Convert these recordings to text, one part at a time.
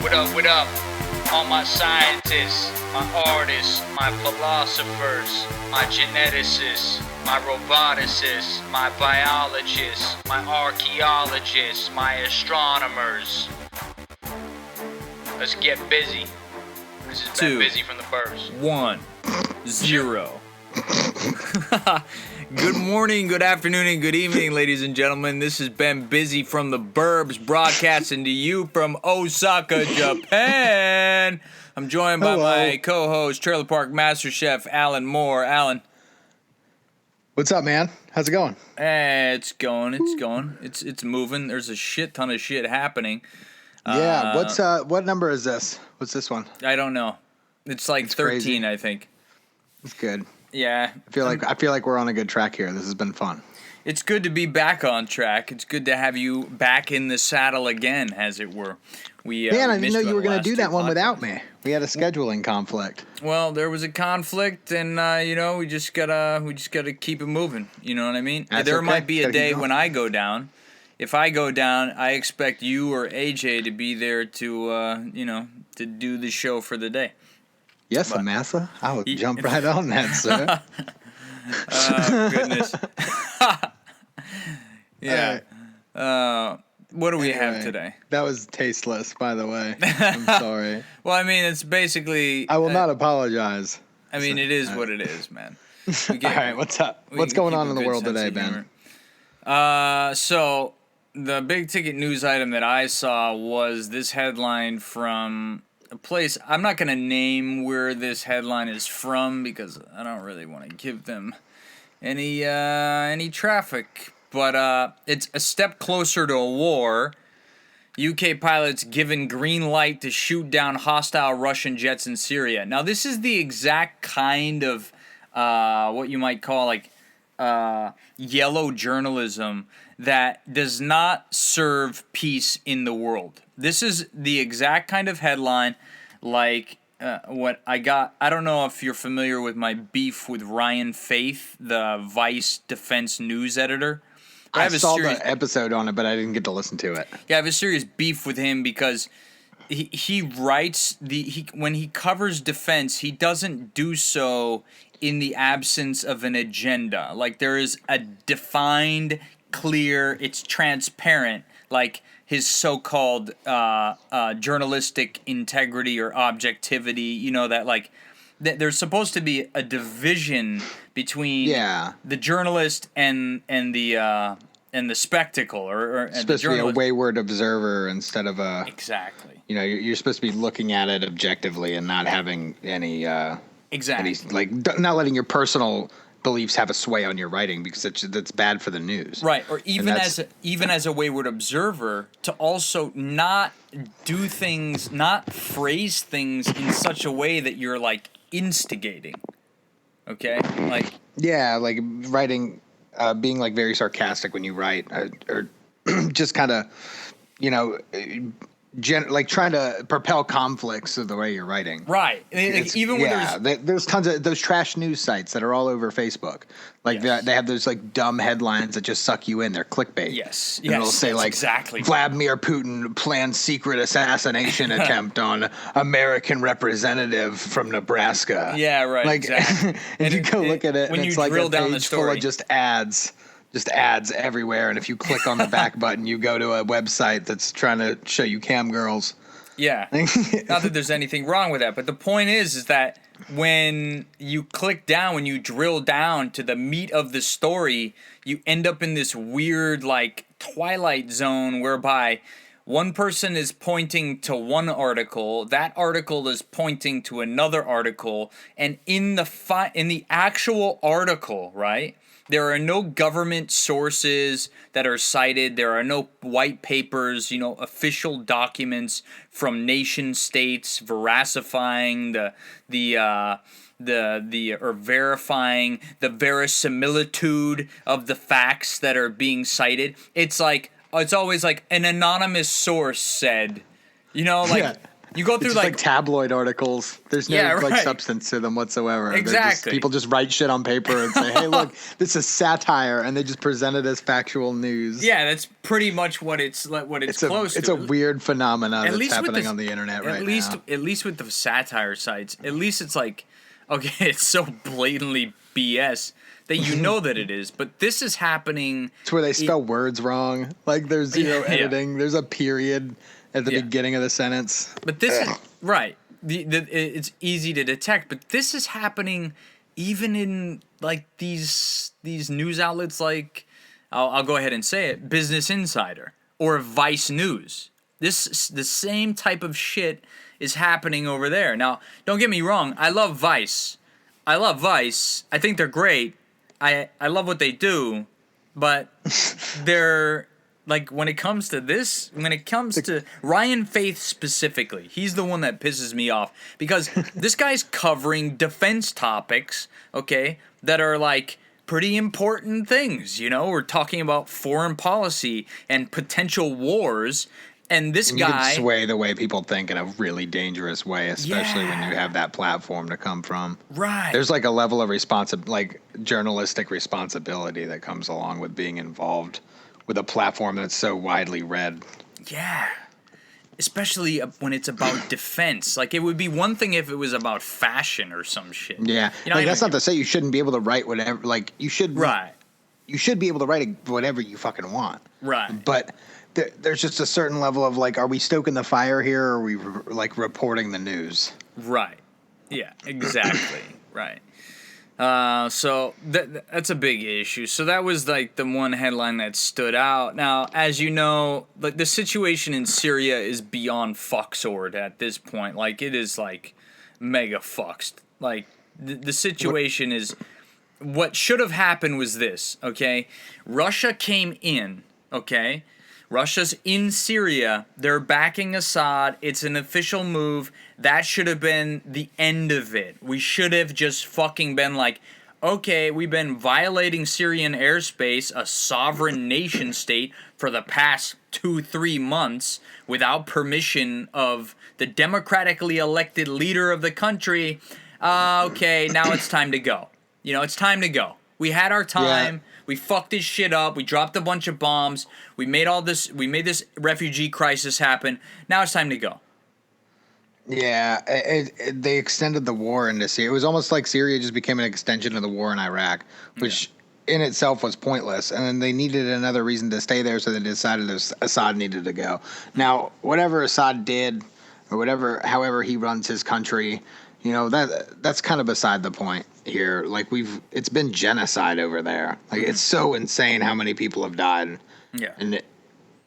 What up, what up? All my scientists, my artists, my philosophers, my geneticists, my roboticists, my biologists, my archaeologists, my astronomers. Let's get busy. This is Ben Busy from the Burbs. 1, 0. Good morning, good afternoon, and good evening, ladies and gentlemen. This is Ben Busy from the Burbs, broadcasting to you from Osaka, Japan. I'm joined by my co-host, Trailer Park Master Chef, Alan Moore. Alan. What's up, man? How's it going? It's going. It's moving. There's a shit ton of shit happening. Yeah, what number is this? What's this one? I don't know. It's like 13, crazy. I think. It's good. Yeah. I feel like we're on a good track here. This has been fun. It's good to be back on track. It's good to have you back in the saddle again, as it were. I didn't know you were going to do that one without me. We had a scheduling conflict. Well, there was a conflict, and we just gotta keep it moving. You know what I mean? There might be a day when I go down. If I go down, I expect you or AJ to be there to do the show for the day. Yes, Amasa. I will jump right on that, sir. Oh, goodness. Yeah. What do we have today? That was tasteless, by the way. I'm sorry. Well, I mean, it's basically... I will not apologize. I mean, it is what it is, man. All right, what's up? What's going on in the world today, Ben? So, the big ticket news item that I saw was this headline from... a place. I'm not going to name where this headline is from because I don't really want to give them any traffic. But it's a step closer to a war. UK pilots given green light to shoot down hostile Russian jets in Syria. Now, this is the exact kind of what you might call yellow journalism that does not serve peace in the world. This is the exact kind of headline what I got. I don't know if you're familiar with my beef with Ryan Faith, the Vice Defense News editor. I saw the episode on it, but I didn't get to listen to it. Yeah, I have a serious beef with him because he writes, when he covers defense, he doesn't do so in the absence of an agenda. Like, there is a defined, clear, it's transparent, like his so-called journalistic integrity or objectivity, there's supposed to be a division between the journalist and the spectacle, or it's supposed to be a wayward observer instead of a exactly. You're supposed to be looking at it objectively and not having any exactly not letting your personal beliefs have a sway on your writing because that's bad for the news. Right, or even as a wayward observer, to also not do things, not phrase things in such a way that you're instigating. Okay? Writing, being very sarcastic when you write, or just kind of, trying to propel conflicts of the way you're writing. Right. Even when there's tons of those trash news sites that are all over Facebook. They have those dumb headlines that just suck you in. They're clickbait. Yes. And it'll say exactly. Vladimir Putin plans secret assassination attempt on American representative from Nebraska. Yeah, right. Exactly. And you go look at it, when and you it's drill down the page story, full of just ads. Just ads everywhere, and if you click on the back button, you go to a website that's trying to show you cam girls. Yeah, not that there's anything wrong with that, but the point is that when you click down, when you drill down to the meat of the story, you end up in this weird Twilight Zone whereby one person is pointing to one article, that article is pointing to another article, and in the actual article, right? There are no government sources that are cited. There are no white papers, official documents from nation states verifying verifying the verisimilitude of the facts that are being cited. It's always an anonymous source said, You go It's through just like tabloid articles. There's no like substance to them whatsoever. Exactly. People just write shit on paper and say, "Hey, look, this is satire," and they just present it as factual news. Yeah, that's pretty much what it's close to. It's a weird phenomenon that's happening on the internet right now. At least with the satire sites, at least it's like, okay, it's so blatantly BS that you know that it is. But this is happening. It's where they spell words wrong. Like there's zero editing. There's a period at the beginning of the sentence. But this is right. It's easy to detect, but this is happening even in like these news outlets like I'll go ahead and say it, Business Insider or Vice News. The same type of shit is happening over there. Now, don't get me wrong, I love Vice. I think they're great. I love what they do, but they're like when it comes to Ryan Faith specifically, he's the one that pisses me off because this guy's covering defense topics, okay, that are like pretty important things, you know? We're talking about foreign policy and potential wars, and this guy... You can sway the way people think in a really dangerous way, especially when you have that platform to come from. Right. There's like a level of journalistic responsibility that comes along with being involved with a platform that's so widely read. Yeah. Especially when it's about defense. Like, it would be one thing if it was about fashion or some shit. Yeah. You know, like, that's not to say you shouldn't be able to write whatever. Like, you should. Right. You should be able to write whatever you fucking want. Right. But there's just a certain level of, like, are we stoking the fire here or are we, like, reporting the news? Right. Yeah, exactly. Right. So that's a big issue. So that was like the one headline that stood out. Now, as you know, like the situation in Syria is beyond fucksword at this point. Like it is like mega fucked. Like the situation is what should have happened was this, okay? Russia came in, okay? Russia's in Syria. They're backing Assad. It's an official move. That should have been the end of it. We should have just fucking been like, okay, we've been violating Syrian airspace, a sovereign nation state, for the past 2-3 months without permission of the democratically elected leader of the country. Okay, now it's time to go. You know, it's time to go. We had our time. Yeah. We fucked this shit up. We dropped a bunch of bombs. We made this refugee crisis happen. Now it's time to go. Yeah, they extended the war into Syria. It was almost like Syria just became an extension of the war in Iraq, which in itself was pointless. And then they needed another reason to stay there, so they decided Assad needed to go. Now, whatever Assad did, or however he runs his country, you know, that's kind of beside the point here. Like it's been genocide over there. Like it's so insane how many people have died. Yeah. And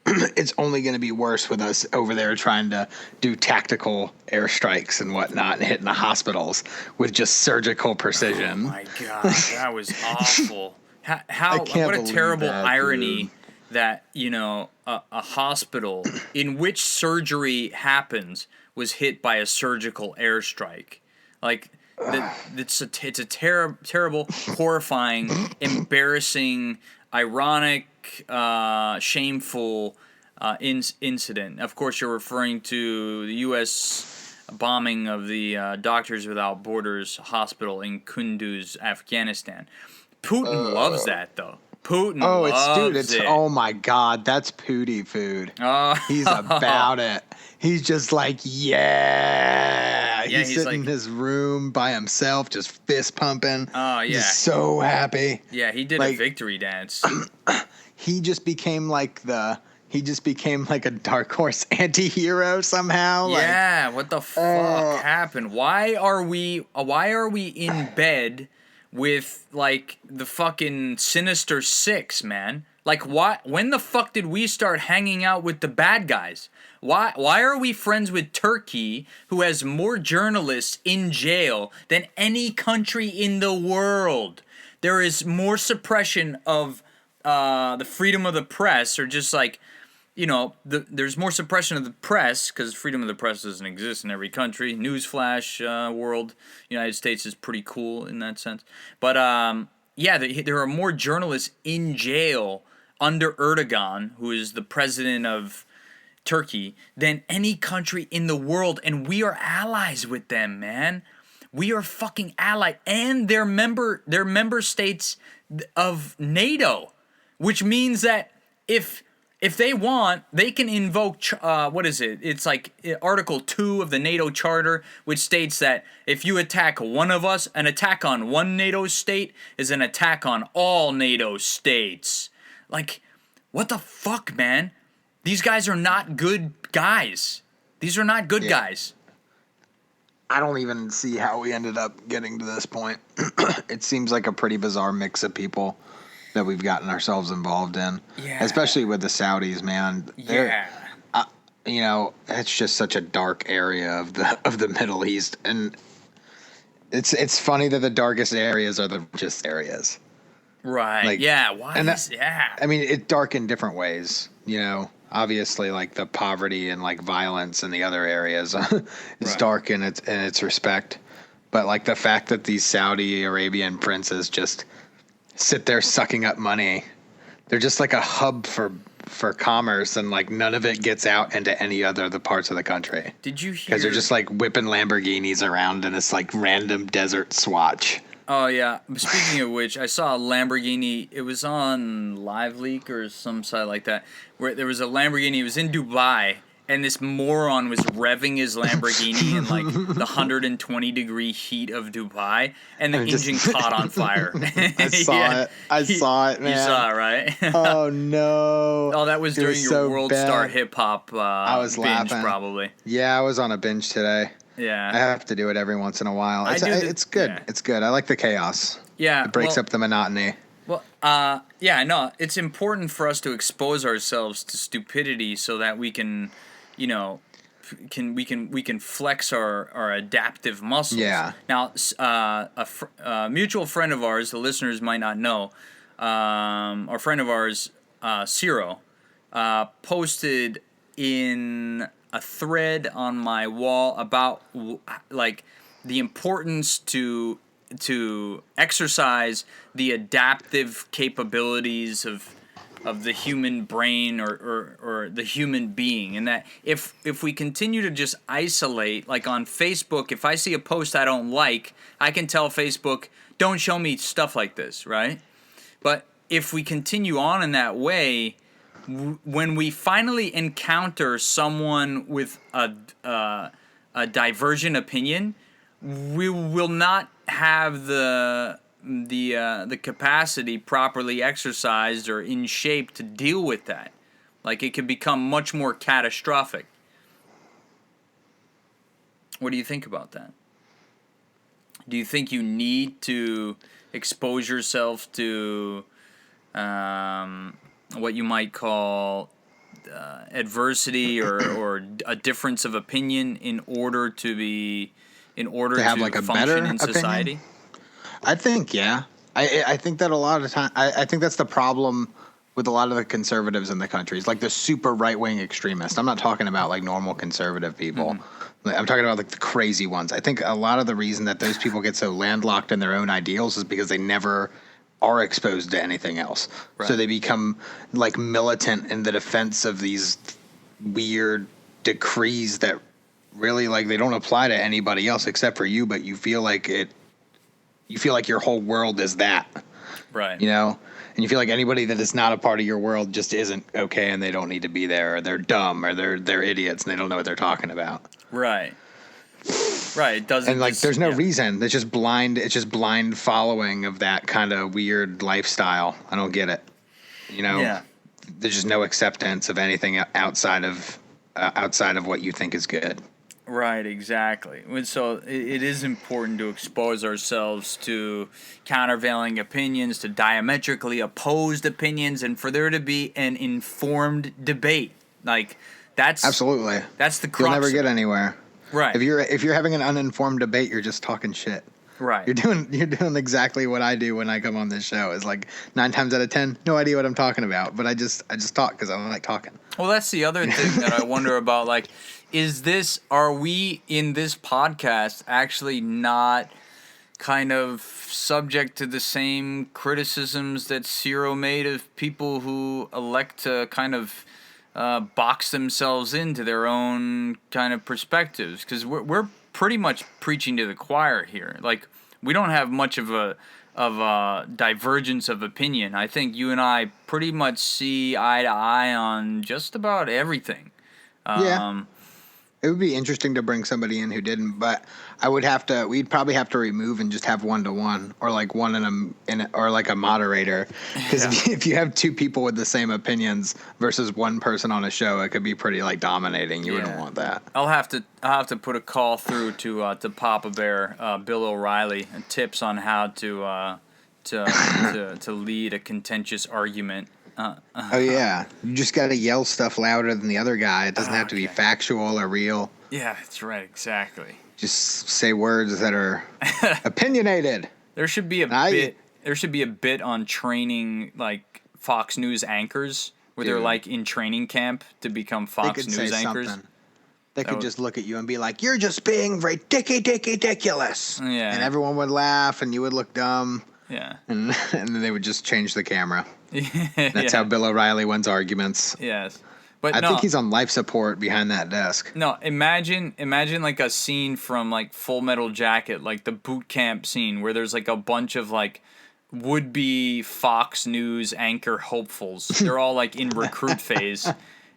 it's only going to be worse with us over there trying to do tactical airstrikes and whatnot and hitting the hospitals with just surgical precision. Oh my God, that was awful. What a terrible irony that, you know, a hospital in which surgery happens was hit by a surgical airstrike. Like, it's a terrible, horrifying, embarrassing, ironic, shameful incident. Of course, you're referring to the U.S. bombing of the Doctors Without Borders hospital in Kunduz, Afghanistan. Putin loves that, though. Putin loves it. Oh my God, that's Pootie food. He's about it. He's just like, he's sitting in his room by himself, just fist pumping. Oh, yeah. He's so happy. Yeah, he did a victory dance. He just became like a dark horse anti-hero somehow. Yeah, what the fuck happened? Why are we in bed with like the fucking Sinister Six, man? Like, when the fuck did we start hanging out with the bad guys? Why are we friends with Turkey, who has more journalists in jail than any country in the world? There is more suppression of the freedom of the press, or just like, you know, there's more suppression of the press because freedom of the press doesn't exist in every country. Newsflash, world, United States is pretty cool in that sense. But there are more journalists in jail under Erdogan, who is the president of Turkey, than any country in the world, and we are allies with them, man. We are fucking allied, and they're member states of NATO, which means that if they want, they can invoke what is it? It's like Article 2 of the NATO Charter, which states that if you attack one of us, an attack on one NATO state is an attack on all NATO states. Like, what the fuck, man? These guys are not good guys. These are not good guys. I don't even see how we ended up getting to this point. It seems like a pretty bizarre mix of people that we've gotten ourselves involved in. Yeah. Especially with the Saudis, man. Yeah. You know, it's just such a dark area of the Middle East, and it's funny that the darkest areas are the richest areas. Right. Like, yeah. Why and is I mean, it's dark in different ways, you know. Obviously, like the poverty and like violence in the other areas is dark in its respect. But like the fact that these Saudi Arabian princes just sit there sucking up money, they're just like a hub for commerce, and like none of it gets out into any other the parts of the country. Did you hear? Because they're just like whipping Lamborghinis around in this like random desert swatch. Oh yeah. Speaking of which, I saw a Lamborghini. It was on Live Leak or some site like that, where there was a Lamborghini. It was in Dubai, and this moron was revving his Lamborghini in like the 120-degree heat of Dubai, and the engine caught on fire. I saw it. I saw it, man. You saw it, right? Oh no! Oh, that was during your so World bad. Star Hip Hop I was binge, laughing. probably. Yeah, I was on a binge today. Yeah. I have to do it every once in a while. It's good. Yeah. It's good. I like the chaos. Yeah. It breaks up the monotony. Well, yeah, no, it's important for us to expose ourselves to stupidity so that we can, you know, we can flex our adaptive muscles. Yeah. Now, a mutual friend of ours, the listeners might not know, our friend of ours, Ciro, posted in a thread on my wall about like the importance to exercise the adaptive capabilities of the human brain or the human being, and that if we continue to just isolate, like on Facebook, if I see a post I don't like, I can tell Facebook, don't show me stuff like this, right? But if we continue on in that way, when we finally encounter someone with a divergent opinion, we will not have the capacity properly exercised or in shape to deal with that. Like, it could become much more catastrophic. What do you think about that? Do you think you need to expose yourself to what you might call adversity or a difference of opinion in order to have like a function better in society? Opinion? I think, yeah. I think that a lot of the time, I think that's the problem with a lot of the conservatives in the countries, like the super right-wing extremists. I'm not talking about like normal conservative people. Mm-hmm. I'm talking about like the crazy ones. I think a lot of the reason that those people get so landlocked in their own ideals is because they never are exposed to anything else. Right. So they become like militant in the defense of these weird decrees that really like they don't apply to anybody else except for you, but you feel like your whole world is that. Right. You know? And you feel like anybody that is not a part of your world just isn't okay and they don't need to be there, or they're dumb, or they're idiots and they don't know what they're talking about. Right. Right. It doesn't. And like, there's no reason. It's just blind following of that kind of weird lifestyle. I don't get it. You know? Yeah. There's just no acceptance of anything outside of what you think is good. Right, exactly. So it is important to expose ourselves to countervailing opinions, to diametrically opposed opinions, and for there to be an informed debate. Like, that's absolutely, that's the crux. You'll never get anywhere. Right. If you're having an uninformed debate, you're just talking shit. Right. You're doing exactly what I do when I come on this show. Is like 9 times out of 10, no idea what I'm talking about, but I just talk because I like talking. Well, that's the other thing that I wonder about. Like, are we in this podcast actually not kind of subject to the same criticisms that Ciro made of people who elect to kind of box themselves into their own kind of perspectives, because we're pretty much preaching to the choir here. Like, we don't have much of a divergence of opinion. I think you and I pretty much see eye to eye on just about everything. Yeah. It would be interesting to bring somebody in who didn't, but we'd probably have to remove and just have 1-to-1, or like one or like a moderator. Because if you have two people with the same opinions versus one person on a show, it could be pretty like dominating. You wouldn't want that. I'll have to put a call through to Papa Bear, Bill O'Reilly, and tips on how to lead a contentious argument. Oh yeah, you just got to yell stuff louder than the other guy. It doesn't have to be factual or real. Yeah, that's right, exactly. Just say words that are opinionated. There should be a bit. There should be a bit on training, like Fox News anchors, where they're like in training camp to become Fox News anchors. Something. They could just look at you and be like, "You're just being ridiculous." Yeah, and everyone would laugh, and you would look dumb. Yeah, and then they would just change the camera. That's how Bill O'Reilly wins arguments. Yes. But I think he's on life support behind that desk. No, imagine like a scene from like Full Metal Jacket, like the boot camp scene where there's like a bunch of like would-be Fox News anchor hopefuls. They're all like in recruit phase,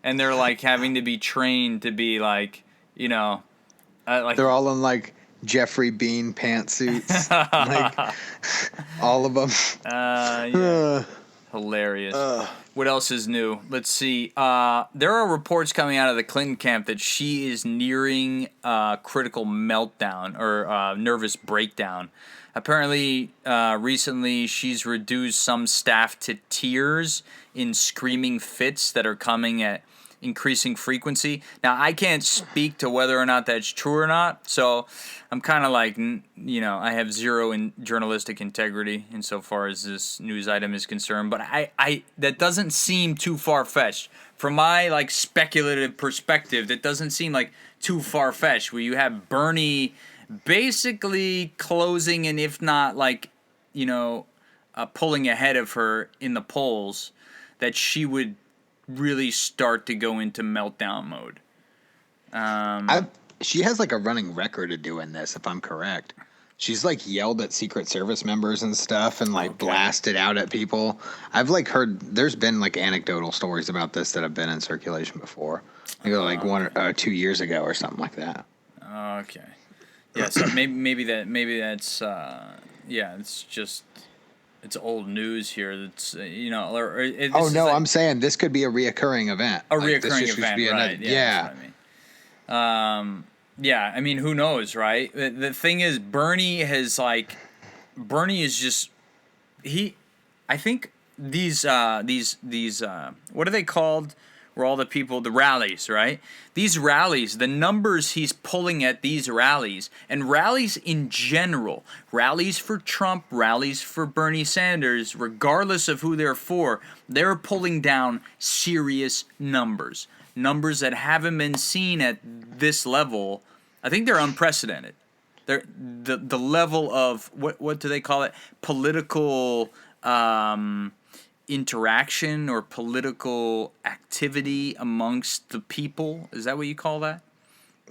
and they're like having to be trained to be like, like they're all in like Jeffrey Bean pantsuits, like all of them. Yeah. Hilarious. What else is new? Let's see. There are reports coming out of the Clinton camp that she is nearing critical meltdown or nervous breakdown. Apparently, recently she's reduced some staff to tears in screaming fits that are coming at increasing frequency. Now, I can't speak to whether or not that's true or not, so I'm kind of like, I have zero in journalistic integrity insofar as this news item is concerned, but I that doesn't seem too far-fetched. From my, like, speculative perspective, that doesn't seem, like, too far-fetched, where you have Bernie basically closing and if not, like, pulling ahead of her in the polls, that she would really start to go into meltdown mode. She has like a running record of doing this, if I'm correct. She's like yelled at Secret Service members and stuff and like blasted out at people. I've like heard there's been like anecdotal stories about this that have been in circulation before. Like 1 or 2 years ago or something like that. Okay. Yeah, so maybe that's it's just it's old news here. That's I'm saying this could be a reoccurring event. Reoccurring event, right? Yeah. I mean, who knows, right? The thing is, Bernie is just I think these what are they called? Where all the rallies, right? These rallies, the numbers he's pulling at these rallies, and rallies in general, rallies for Trump, rallies for Bernie Sanders, regardless of who they're for, they're pulling down serious numbers that haven't been seen at this level. I think they're unprecedented. They're the level of what do they call it? Political interaction or political activity amongst the people. Is that what you call that?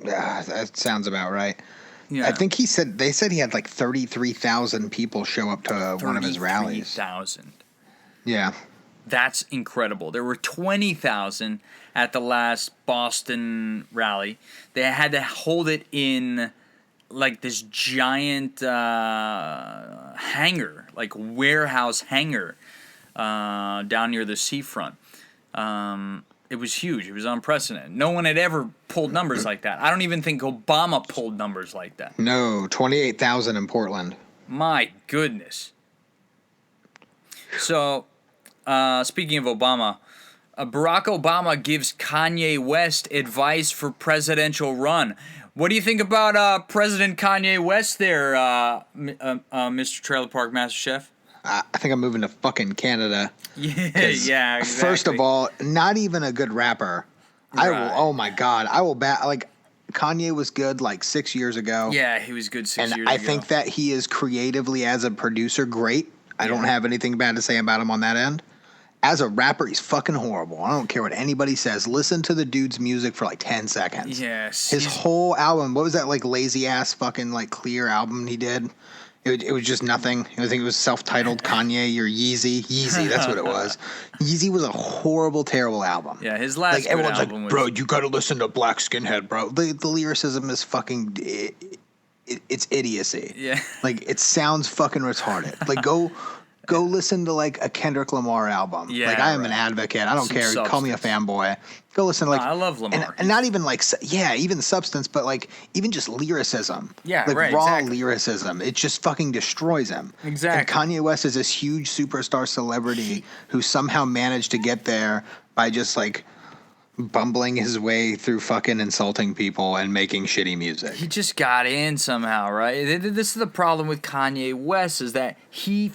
That sounds about right. Yeah. I think they said he had like 33,000 people show up to one of his rallies. 33,000. Yeah. That's incredible. There were 20,000 at the last Boston rally. They had to hold it in like this giant hangar, like warehouse hangar, down near the seafront. It was huge. It was unprecedented. No one had ever pulled numbers like that. I don't even think Obama pulled numbers like that. No, 28,000 in Portland. My goodness. So, speaking of Obama, Barack Obama gives Kanye West advice for presidential run. What do you think about President Kanye West there, Mr. Trailer Park Master Chef? I think I'm moving to fucking Canada. Yeah, exactly. First of all, not even a good rapper. Right. Oh my God. I will like Kanye was good like 6 years ago. Yeah, he was good 6 years ago. And I think that he is creatively as a producer great. I don't have anything bad to say about him on that end. as a rapper, he's fucking horrible. I don't care what anybody says. Listen to the dude's music for like 10 seconds. Yes. His whole album, what was that like lazy ass fucking like Clear album he did? It was just nothing. I think it was self-titled Kanye or Yeezy. Yeezy, that's what it was. Yeezy was a horrible, terrible album. Yeah, his last good everyone's album like, was... bro, you gotta listen to Black Skinhead, bro. The lyricism is fucking... it's idiocy. Yeah. Like, it sounds fucking retarded. Like, go listen to like a Kendrick Lamar album. Yeah, like I am an advocate. I don't care. Call me a fanboy. Go listen to like I love Lamar. And not even like even substance, but like even just lyricism. Yeah, like right, raw exactly. lyricism. It just fucking destroys him. Exactly. And Kanye West is this huge superstar celebrity who somehow managed to get there by just like bumbling his way through fucking insulting people and making shitty music. He just got in somehow, right? This is the problem with Kanye West, is that he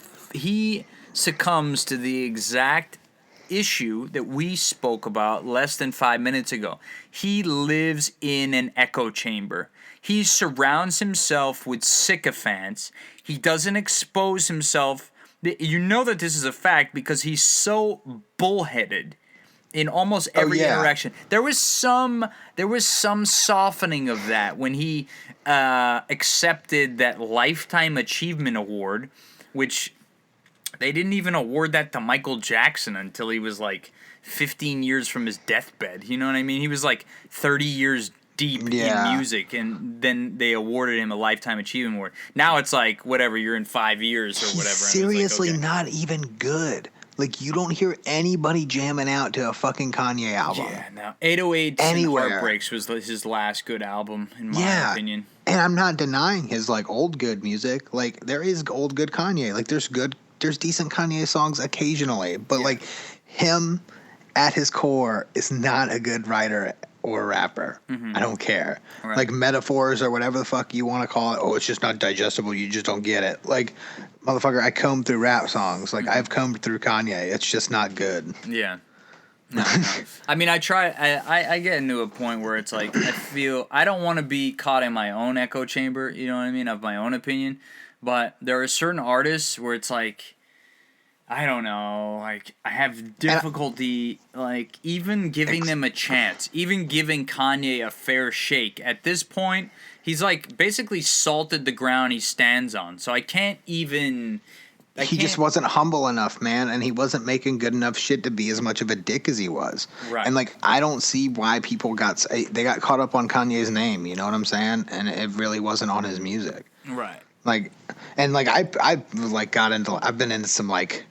succumbs to the exact issue that we spoke about less than 5 minutes ago. He lives in an echo chamber. He surrounds himself with sycophants. He doesn't expose himself. You know that this is a fact because he's so bullheaded in almost every interaction. There was some softening of that when he accepted that Lifetime Achievement Award, which they didn't even award that to Michael Jackson until he was like 15 years from his deathbed. You know what I mean? He was like 30 years deep in music, and then they awarded him a Lifetime Achievement Award. Now it's like, whatever, you're in 5 years or whatever. He's seriously like, okay. not even good. Like, you don't hear anybody jamming out to a fucking Kanye album. Yeah, no. 808s Anywhere. and Heartbreaks was his last good album, in my opinion. And I'm not denying his, like, old good music. Like, there is old good Kanye. Like, there's decent Kanye songs occasionally. But, like, him at his core is not a good writer or rapper. I don't care. Right. Like, metaphors or whatever the fuck you want to call it. Oh, it's just not digestible. You just don't get it. Like, motherfucker, I combed through rap songs. Like, I've combed through Kanye. It's just not good. Yeah. No. I mean, I get into a point where it's like, I feel, I don't want to be caught in my own echo chamber, you know what I mean, of my own opinion. But there are certain artists where it's like, I don't know, like, I have difficulty, like, even giving them a chance, even giving Kanye a fair shake. At this point, he's, like, basically salted the ground he stands on, so I can't even... He just wasn't humble enough, man, and he wasn't making good enough shit to be as much of a dick as he was. Right. And, like, I don't see why people got caught up on Kanye's name, you know what I'm saying? And it really wasn't on his music. Right. Like, and, like, I've been into some, like,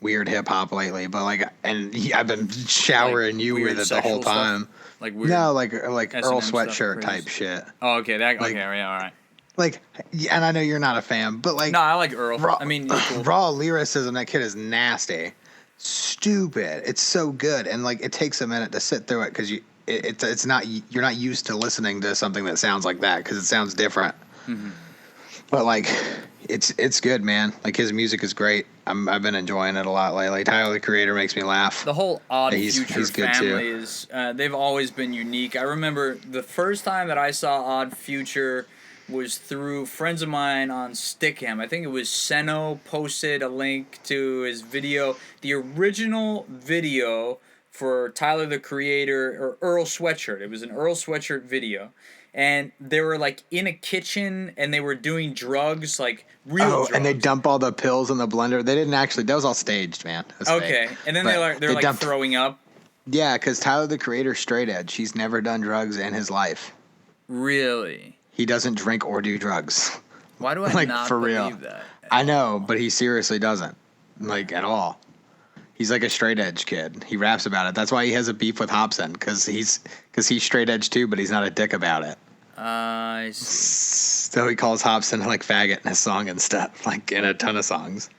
weird hip hop lately, but like, I've been showering you with it the whole time. Stuff? Like weird. No, like Earl Sweatshirt stuff, type shit. Oh, okay, yeah, all right. Like, and I know you're not a fan, but like, no, I like Earl. I mean, cool. Raw lyricism. That kid is nasty, stupid. It's so good, and like, it takes a minute to sit through it because it's not, you're not used to listening to something that sounds like that because it sounds different. Mm-hmm. But like, it's good, man. Like, his music is great. I've been enjoying it a lot lately. Tyler, the Creator, makes me laugh. The whole Odd Future good family too. is they've always been unique. I remember the first time that I saw Odd Future was through friends of mine on Stickam. I think it was Seno posted a link to his video, the original video for Tyler, the Creator, or Earl Sweatshirt. It was an Earl Sweatshirt video. And they were, like, in a kitchen, and they were doing drugs, like, real drugs. And they dump all the pills in the blender. They didn't actually... That was all staged, man. Okay. Fake. And then they're throwing up. Yeah, because Tyler, the Creator, straight edge. He's never done drugs in his life. Really? He doesn't drink or do drugs. Why do I like, not for believe real. that? I know, but he seriously doesn't. Like, at all. He's like a straight edge kid. He raps about it. That's why he has a beef with Hobson, because he's straight edge too, but he's not a dick about it. I see. So he calls Hobson like faggot in his song and stuff, like in a ton of songs.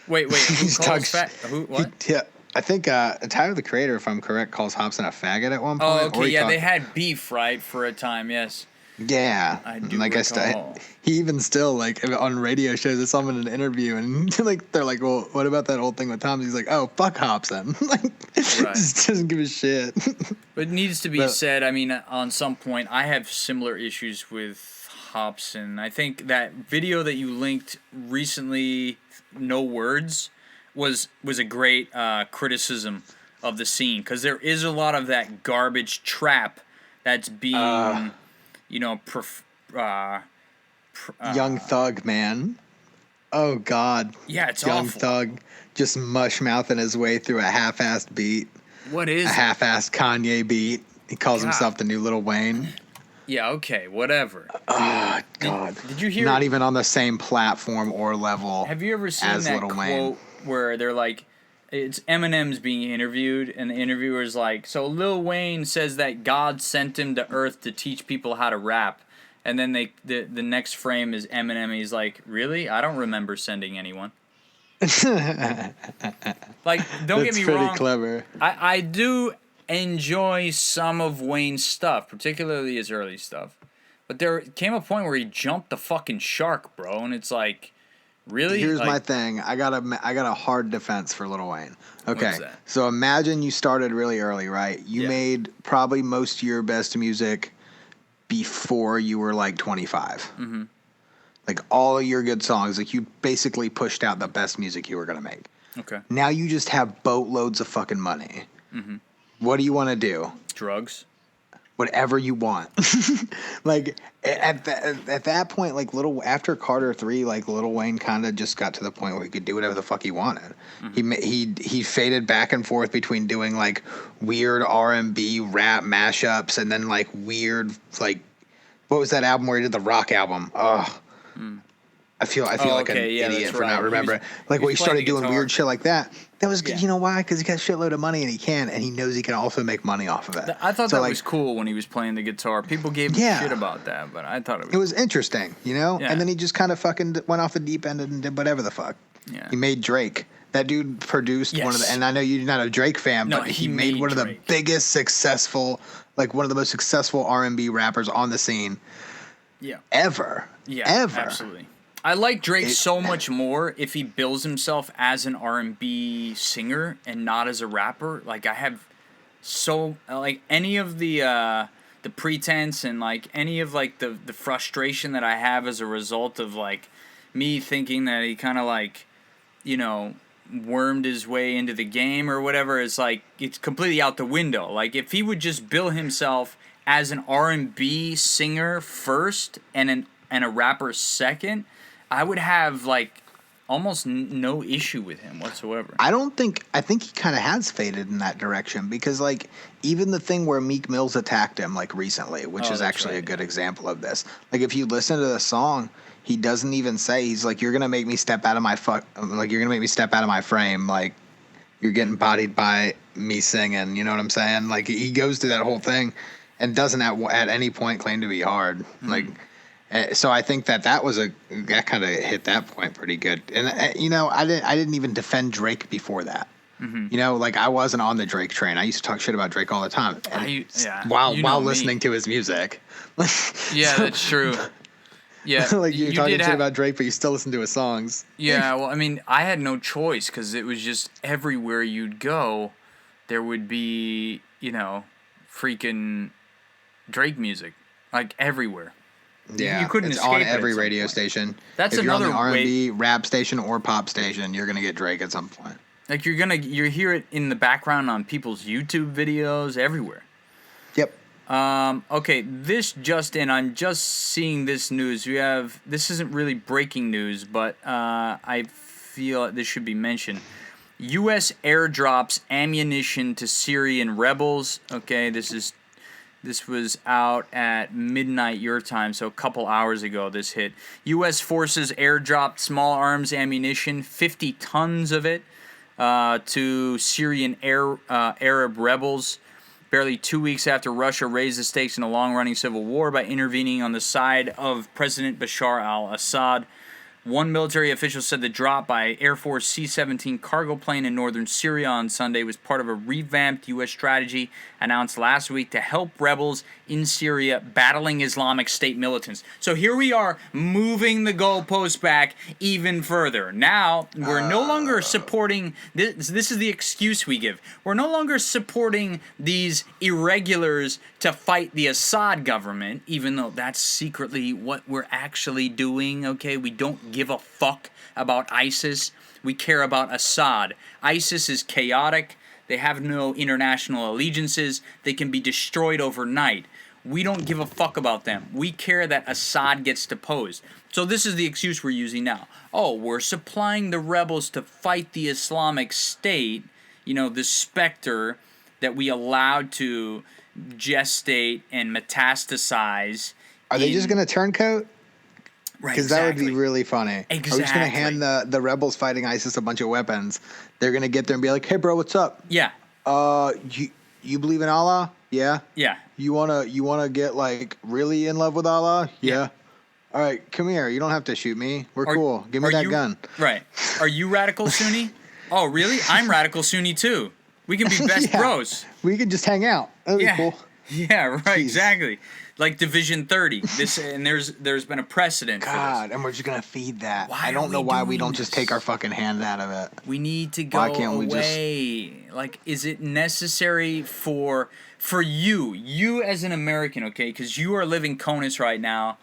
Wait, who calls who? What? I think Tyler, the Creator, if I'm correct, calls Hobson a faggot at one point. Oh, okay, yeah, they had beef, right, for a time, yes. Yeah, I do like recall. He even still like on radio shows. I saw him in an interview, and like they're like, "Well, what about that old thing with Tom?" He's like, "Oh, fuck Hobson," like just doesn't give a shit. But it needs to be said. I mean, on some point, I have similar issues with Hobson. I think that video that you linked recently, No Words. was a great criticism of the scene, because there is a lot of that garbage trap that's being, Young Thug, man. Oh God. yeah, it's Young awful. Thug just mush mouthing his way through a half-assed beat, What a is it? half-assed Kanye beat. He calls God. himself the new Lil Wayne. Yeah, okay, whatever. Oh God. Did you hear? Not even on the same platform or level. Have you ever seen as that Lil quote Wayne. where they're like, it's Eminem's being interviewed, and the interviewer's like, so Lil Wayne says that God sent him to Earth to teach people how to rap, and then the next frame is Eminem, and he's like, really? I don't remember sending anyone. Like, don't get That's me pretty wrong. clever. I do enjoy some of Wayne's stuff, particularly his early stuff. But there came a point where he jumped the fucking shark, bro, and it's like, really? Here's like, my thing. I got a hard defense for Lil Wayne. Okay, What's that? so imagine you started really early, right? You Yeah. made probably most of your best music before you were like 25. Mm-hmm. Like all of your good songs, like you basically pushed out the best music you were gonna make. Okay. Now you just have boatloads of fucking money. Mm-hmm. What do you want to do? Drugs. Whatever you want. Like at that point, like after Carter 3, like Lil Wayne kind of just got to the point where he could do whatever the fuck he wanted. Mm-hmm. He faded back and forth between doing like weird R&B rap mashups and then like weird, like, what was that album where he did the rock album? Oh, I feel like an idiot for not remembering. Like when he started doing weird shit like that. That was good. Yeah. You know why? Because he got a shitload of money and he can, and he knows he can also make money off of it. I thought So, that like, was cool when he was playing the guitar. People gave him shit about that, but I thought it was. It was interesting, you know? Yeah. And then he just kind of fucking went off the deep end and did whatever the fuck. Yeah. He made Drake. That dude produced one of the, Yes. and I know you're not a Drake fan, No, but he he made made one of the Drake. biggest successful, like one of the most successful R&B rappers on the scene Yeah. ever. Yeah. Ever. Absolutely. I like Drake so much more if he bills himself as an R&B singer and not as a rapper. Like, I have so, like, any of the pretense and like any of like the frustration that I have as a result of like me thinking that he kind of like, wormed his way into the game or whatever, is like, it's completely out the window. Like, if he would just bill himself as an R&B singer first and a rapper second, I would have like almost no issue with him whatsoever. I think he kind of has faded in that direction because, like, even the thing where Meek Mill's attacked him, like, recently, which is actually a good example of this. Like, if you listen to the song, he doesn't even say, he's like, you're gonna make me step out of my you're gonna make me step out of my frame, like, you're getting bodied by me singing, you know what I'm saying? Like, he goes through that whole thing and doesn't at any point claim to be hard. Mm-hmm. Like, so I think that kind of hit that point pretty good. And I didn't even defend Drake before that. Mm-hmm. Like, I wasn't on the Drake train. I used to talk shit about Drake all the time. While listening to his music. Yeah, that's true. Yeah, like you're talking shit about Drake, but you still listen to his songs. Yeah, well, I mean, I had no choice because it was just everywhere you'd go, there would be, freaking Drake music, like everywhere. Yeah, you couldn't it's escape on it every at some radio point. station. That's if you're on another the R&B rap station or pop station, you're gonna get Drake at some point. Like you hear it in the background on people's YouTube videos everywhere. Yep. Okay, this just in. I'm just seeing this news. This isn't really breaking news, but I feel this should be mentioned. U.S. airdrops ammunition to Syrian rebels. Okay, this was out at midnight your time, so a couple hours ago this hit. U.S. forces airdropped small arms ammunition, 50 tons of it, to Syrian Arab rebels, barely 2 weeks after Russia raised the stakes in a long-running civil war by intervening on the side of President Bashar al-Assad. One military official said the drop by Air Force C-17 cargo plane in northern Syria on Sunday was part of a revamped U.S. strategy announced last week to help rebels in Syria battling Islamic State militants. So here we are, moving the goalpost back even further. Now, we're no longer supporting, this is the excuse we give, we're no longer supporting these irregulars to fight the Assad government, even though that's secretly what we're actually doing, okay? We don't give a fuck about ISIS. We care about Assad. ISIS is chaotic. They have no international allegiances. They can be destroyed overnight. We don't give a fuck about them. We care that Assad gets deposed. So this is the excuse we're using now. Oh, we're supplying the rebels to fight the Islamic State, the specter that we allowed to gestate and metastasize. Are they just going to turncoat? Right, because that would be really funny. Exactly. Are we just going to hand the rebels fighting ISIS a bunch of weapons? They're going to get there and be like, hey, bro, what's up? Yeah. You believe in Allah? Yeah. Yeah. You wanna get like really in love with Allah? Yeah. All right, come here. You don't have to shoot me. We're cool. Give me that gun. Right. Are you radical Sunni? Oh, really? I'm radical Sunni too. We can be best bros. We could just hang out. That'd be cool. Yeah, right. Jeez. Exactly. Like Division 30. There's been a precedent. God, for this. And we're just gonna feed that. Why I don't know why we don't this? just take our fucking hand out of it. We need to go away. Like, is it necessary for you as an American? Okay, because you are living CONUS right now.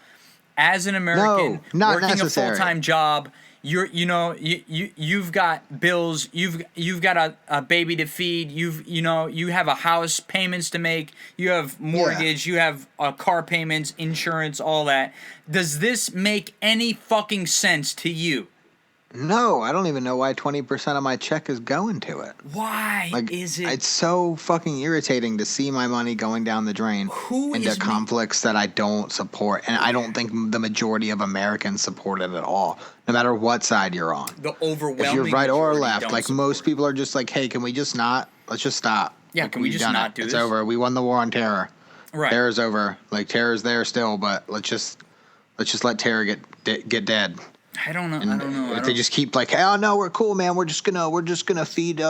As an American, working necessary. A full-time job. You've got bills, you've got a baby to feed, you have a house payments to make, you have mortgage, you have car payments, insurance, all that. Does this make any fucking sense to you? No, I don't even know why 20% of my check is going to it. Why is it? It's so fucking irritating to see my money going down the drain into conflicts that I don't support. And I don't think the majority of Americans support it at all, no matter what side you're on. The overwhelming if you're right or left, like most people are just like, hey, can we just not? Let's just stop. Yeah, like, can we just not do this? It's over. We won the war on terror. Right. Terror's over. Like, terror's there still, but let's just let terror get dead. I don't know. If they just keep like, oh no, we're cool, man. We're just gonna feed.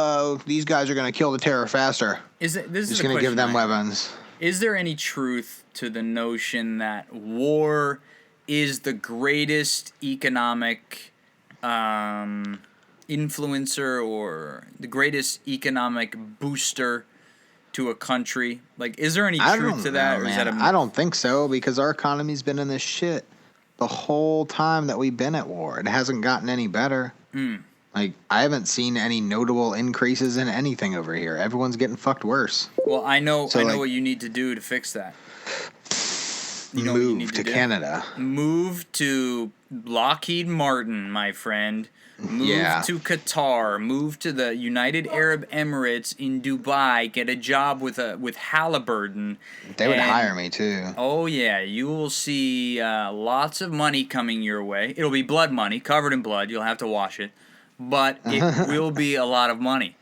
These guys are gonna kill the terror faster. Just gonna give them weapons. Is there any truth to the notion that war is the greatest economic influencer or the greatest economic booster to a country? Like, is there any truth to that? Or is that I don't think so, because our economy's been in this shit the whole time that we've been at war. It hasn't gotten any better. Like, I haven't seen any notable increases in anything over here. Everyone's getting fucked worse. Well, I know what you need to do to fix that. Move to Canada. Move to Lockheed Martin, my friend. Move to Qatar. Move to the United Arab Emirates in Dubai. Get a job with Halliburton. They would hire me too. Oh yeah, you will see lots of money coming your way. It'll be blood money, covered in blood. You'll have to wash it, but it will be a lot of money.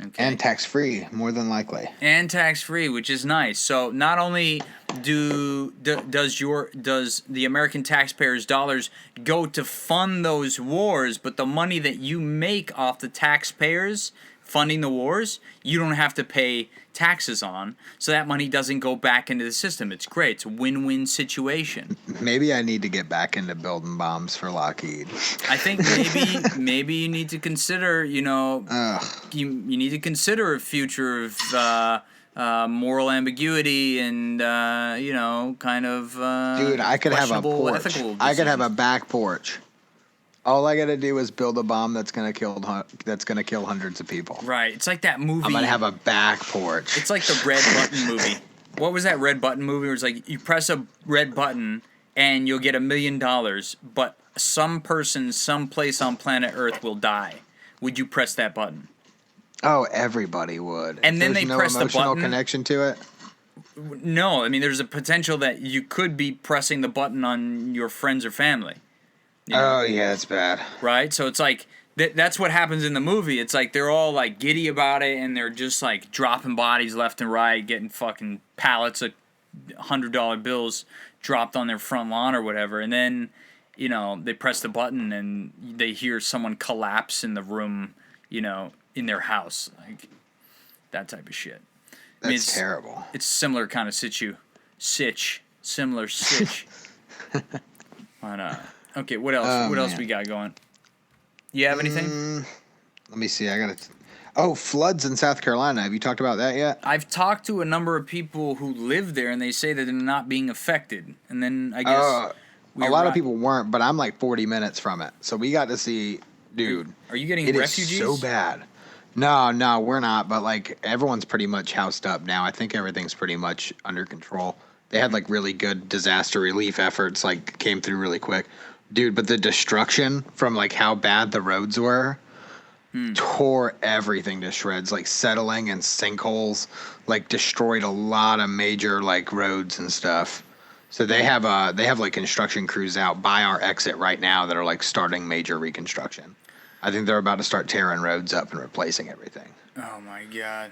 Okay. And tax-free, more than likely. And tax-free, which is nice. So not only does the American taxpayers' dollars go to fund those wars, but the money that you make off the taxpayers funding the wars, you don't have to pay taxes on. So that money doesn't go back into the system. It's great. It's a win-win situation. Maybe I need to get back into building bombs for Lockheed. I think maybe you need to consider, you need to consider a future of moral ambiguity and kind of dude, I could have a porch. I could have a back porch. All I gotta do is build a bomb that's gonna kill hundreds of people. Right. It's like that movie. I'm gonna have a back porch. It's like the Red Button movie. What was that Red Button movie? Where it's like you press a red button and you'll get $1 million, but some person, someplace on planet Earth will die. Would you press that button? Oh, everybody would. And then they press the button. Emotional connection to it. No, I mean there's a potential that you could be pressing the button on your friends or family. Oh, yeah, that's bad. Right? So it's like, that's what happens in the movie. It's like they're all like giddy about it and they're just like dropping bodies left and right, getting fucking pallets of $100 bills dropped on their front lawn or whatever. And then, they press the button and they hear someone collapse in the room, in their house. Like, that type of shit. That's terrible. It's similar kind of similar sitch. Okay, what else? What else we got going? You have anything? Let me see. I got it. Oh, floods in South Carolina. Have you talked about that yet? I've talked to a number of people who live there, and they say that they're not being affected. And then I guess A lot of people weren't, but I'm like 40 minutes from it. So we got to see, dude. Are you getting it refugees? Is so bad. No, we're not. But like everyone's pretty much housed up now. I think everything's pretty much under control. They had like really good disaster relief efforts, like came through really quick, dude. But the destruction from like how bad the roads were tore everything to shreds, like settling and sinkholes, like destroyed a lot of major like roads and stuff. So they have like construction crews out by our exit right now that are like starting major reconstruction. I think they're about to start tearing roads up and replacing everything. Oh my god.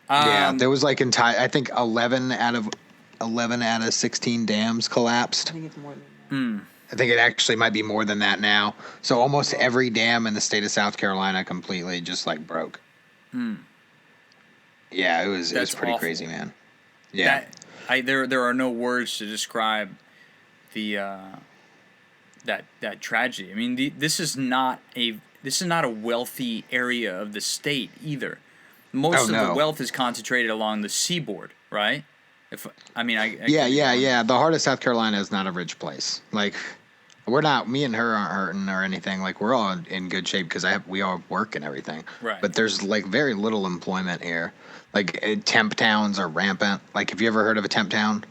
Yeah, there was like I think 11 out of 16 dams collapsed. I think it's more than that. I think it actually might be more than that now. So almost every dam in the state of South Carolina completely just like broke. Yeah, it was pretty awful. Crazy, man. Yeah. There are no words to describe the that tragedy. I mean, this is not a wealthy area of the state either. Most of the wealth is concentrated along the seaboard, right? Yeah. The heart of South Carolina is not a rich place. Like, we're not. Me and her aren't hurting or anything. Like, we're all in good shape because we all work and everything. Right. But there's like very little employment here. Like temp towns are rampant. Like, have you ever heard of a temp town?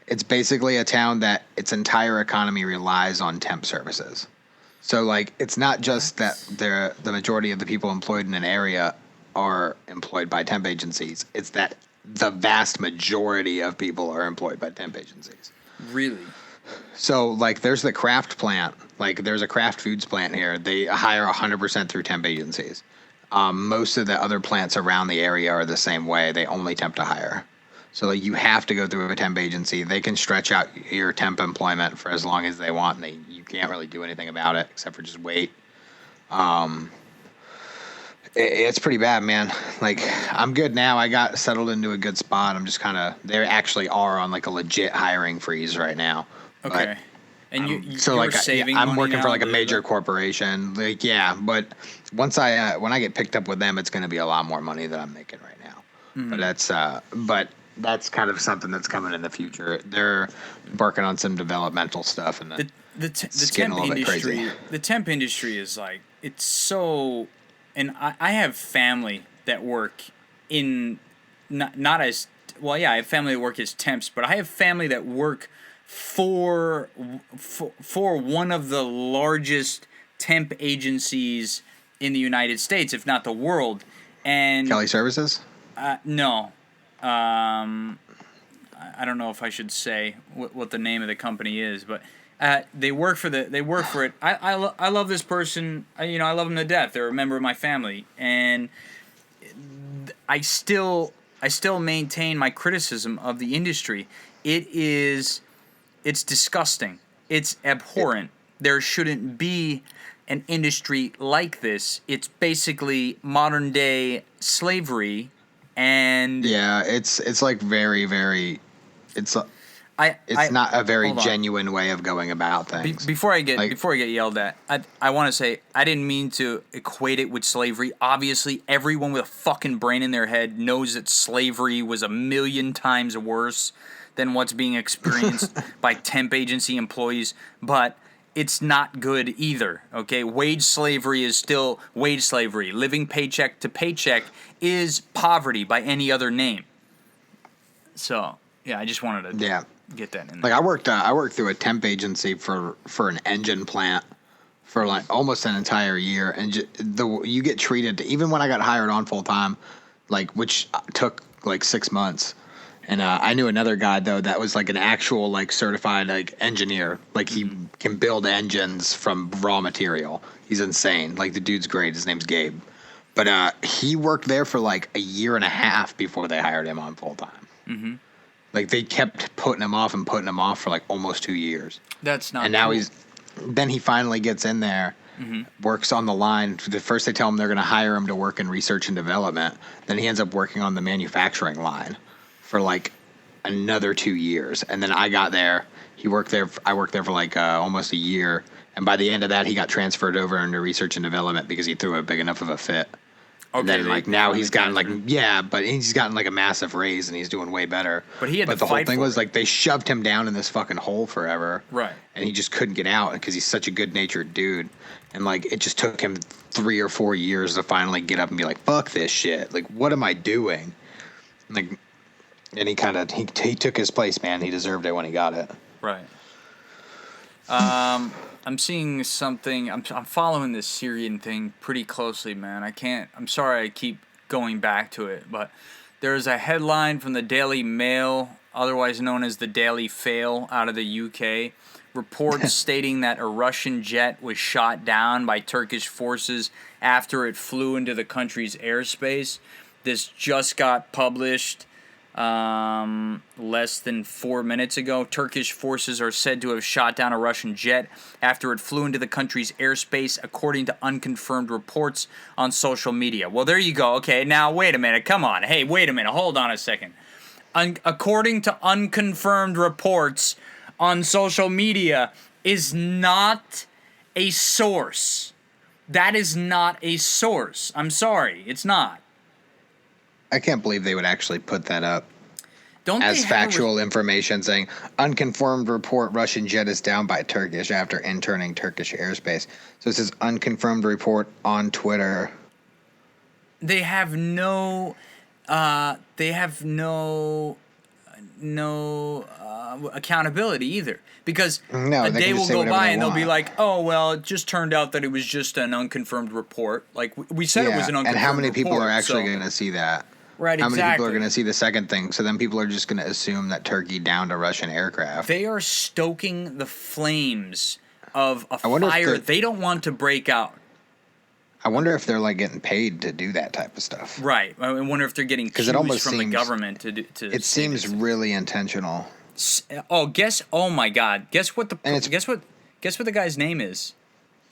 It's basically a town that its entire economy relies on temp services. So like, it's not just that the majority of the people employed in an area are employed by temp agencies. It's that the vast majority of people are employed by temp agencies. Really? So like, there's the Kraft plant. Like, there's a Kraft Foods plant here. They hire 100% through temp agencies. Most of the other plants around the area are the same way. They only temp to hire. So like, you have to go through a temp agency. They can stretch out your temp employment for as long as they want, and you can't really do anything about it except for just wait. It's pretty bad, man. Like, I'm good now. I got settled into a good spot. I'm just kind of, they actually are on like a legit hiring freeze right now. Okay. But, and you're like, saving I'm money working now for like a major corporation. Like, yeah, but once when I get picked up with them, it's going to be a lot more money than I'm making right now. Mm-hmm. But that's kind of something that's coming in the future. They're working on some developmental stuff, and the temp industry. The temp industry is like, it's so, and I have family that work in not as well. Yeah, I have family that work as temps, but I have family that work for one of the largest temp agencies in the United States, if not the world. And Kelly Services? No. I don't know if I should say what the name of the company is, but they work for it. I love this person. I love them to death. They're a member of my family, and I still maintain my criticism of the industry. It's disgusting. It's abhorrent. There shouldn't be an industry like this. It's basically modern day slavery, and yeah, it's like very, very. It's not a very genuine way of going about things. Before I get yelled at, I want to say I didn't mean to equate it with slavery. Obviously, everyone with a fucking brain in their head knows that slavery was 1,000,000 times worse than what's being experienced by temp agency employees, but it's not good either, okay? Wage slavery is still wage slavery. Living paycheck to paycheck is poverty by any other name. So, yeah, I just wanted to get that in there. Like, I worked through a temp agency for an engine plant for like almost an entire year, and you get treated, even when I got hired on full time, like, which took like 6 months. And I knew another guy, though, that was like an actual like certified like engineer. Like, he can build engines from raw material. He's insane. Like, the dude's great. His name's Gabe. But he worked there for like a year and a half before they hired him on full time. Mm-hmm. Like, they kept putting him off for like almost 2 years. That's not. And now then he finally gets in there, works on the line. First they tell him they're going to hire him to work in research and development. Then he ends up working on the manufacturing line for like another 2 years. And then I got there. I worked there for like almost a year. And by the end of that, he got transferred over into research and development because he threw a big enough of a fit. And Okay, then they like now he's gotten like monetized him. yeah, but he's gotten like a massive raise and he's doing way better. But he had to the whole fight thing for was it. like they shoved him down in this fucking hole forever. Right. And he just couldn't get out because he's such a good-natured dude. And like it just took him 3 or 4 years to finally get up and be like, "Fuck this shit. Like what am I doing?" Like and he took his place, man. He deserved it when he got it. Right. I'm seeing something. I'm following this Syrian thing pretty closely, man. I can't. I'm sorry I keep going back to it, but there's a headline from the Daily Mail, otherwise known as the Daily Fail, out of the UK. Reports stating that a Russian jet was shot down by Turkish forces after it flew into the country's airspace. This just got published less than 4 minutes ago. Turkish forces are said to have shot down a Russian jet after it flew into the country's airspace, according to unconfirmed reports on social media. Well, there you go. Okay, now wait a minute. Come on. Hey, wait a minute. Hold on a second. According to unconfirmed reports on social media is not a source. That is not a source. I'm sorry. It's not. I can't believe they would actually put that up Don't as they have factual information saying unconfirmed report Russian jet is down by Turkish after entering Turkish airspace. So it says unconfirmed report on Twitter. They have no accountability either, because No, a they day can just will say go whatever by they and they'll be want. like, oh well, it just turned out that it was just an unconfirmed report. Like we said, it was an unconfirmed report. and how many people are actually so- going to see that? Right, How many people are exactly. going to see the second thing? So then people are just going to assume that Turkey downed a Russian aircraft. They are stoking the flames of a I wonder if fire the- they don't want to break out. I wonder if they're like getting paid to do that type of stuff. Right. I wonder if they're getting cues it almost from the seems- government to do. It seems really intentional. Oh my God! Guess what And it's- guess what the guy's name is?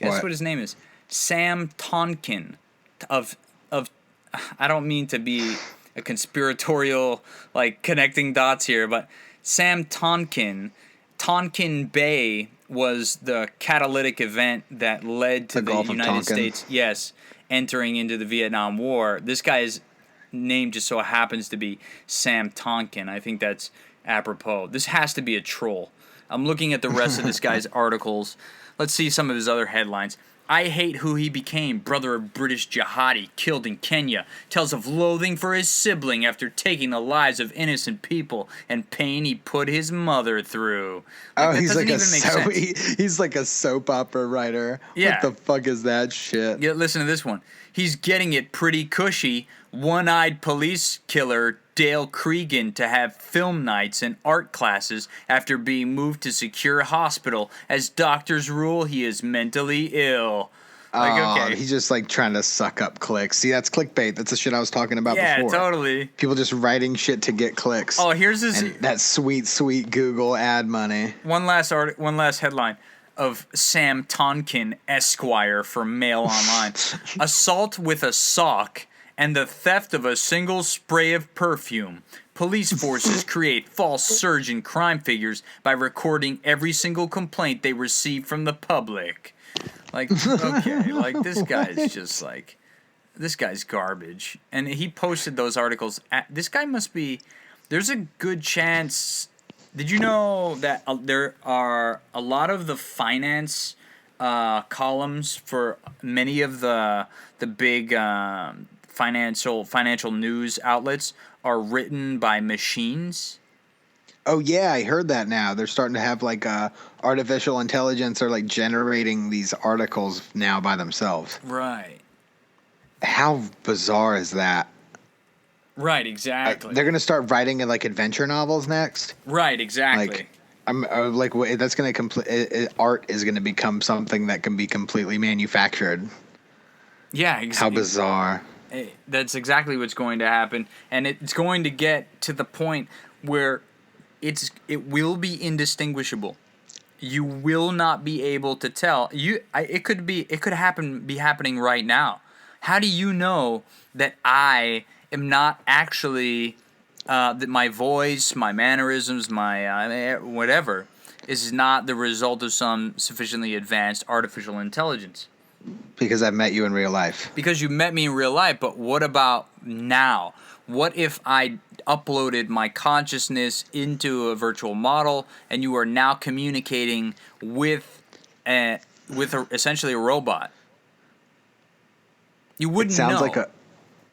Guess What? what his name is? Sam Tonkin of I don't mean to be a conspiratorial, like, connecting dots here, but Sam Tonkin Bay was the catalytic event that led to The the Gulf of United Tonkin. States, yes, entering into the Vietnam War. This guy's name just so happens to be Sam Tonkin. I think that's apropos. This has to be a troll. I'm looking at the rest of this guy's articles. Let's see some of his other headlines. I hate who he became. Brother of British jihadi killed in Kenya tells of loathing for his sibling after taking the lives of innocent people and pain he put his mother through. Oh, that he's doesn't like even make sense. he's like a soap opera writer. Yeah. What the fuck is that shit? Yeah, listen to this one. He's getting it pretty cushy. One-eyed police killer Dale Cregan to have film nights and art classes after being moved to secure hospital as doctors rule he is mentally ill. Like, okay. He's just like trying to suck up clicks. See, that's clickbast. That's the shit I was talking about Yeah, before. totally. People just writing shit to get clicks. Oh, here's his and that sweet, sweet Google ad money. one last headline of Sam Tonkin Esquire for Mail Online. Assault with a sock and the theft of a single spray of perfume. Police forces create false surge in crime figures by recording every single complaint they receive from the public. Like, okay, like this guy's just like, this guy's garbage. And he posted those articles. This guy must be, there's a good chance. Did you know that there are a lot of the finance columns for many of the big financial news outlets are written by machines? Oh yeah, I heard that now. They're starting to have like artificial intelligence are like generating these articles now by themselves. Right. How bizarre is that? Right, exactly. They're gonna start writing like adventure novels next. Right, exactly. Like, I'm like that's gonna art is gonna become something that can be completely manufactured. Yeah, How exactly. bizarre. That's exactly what's going to happen, and it's going to get to the point where it will be indistinguishable. You will not be able to tell. It could be happening right now. How do you know that I am not actually that my voice, my mannerisms, my whatever is not the result of some sufficiently advanced artificial intelligence? Because I've met you in real life. Because you met me in real life, but what about now? What if I uploaded my consciousness into a virtual model and you are now communicating with essentially a robot? You wouldn't Sounds know. like a.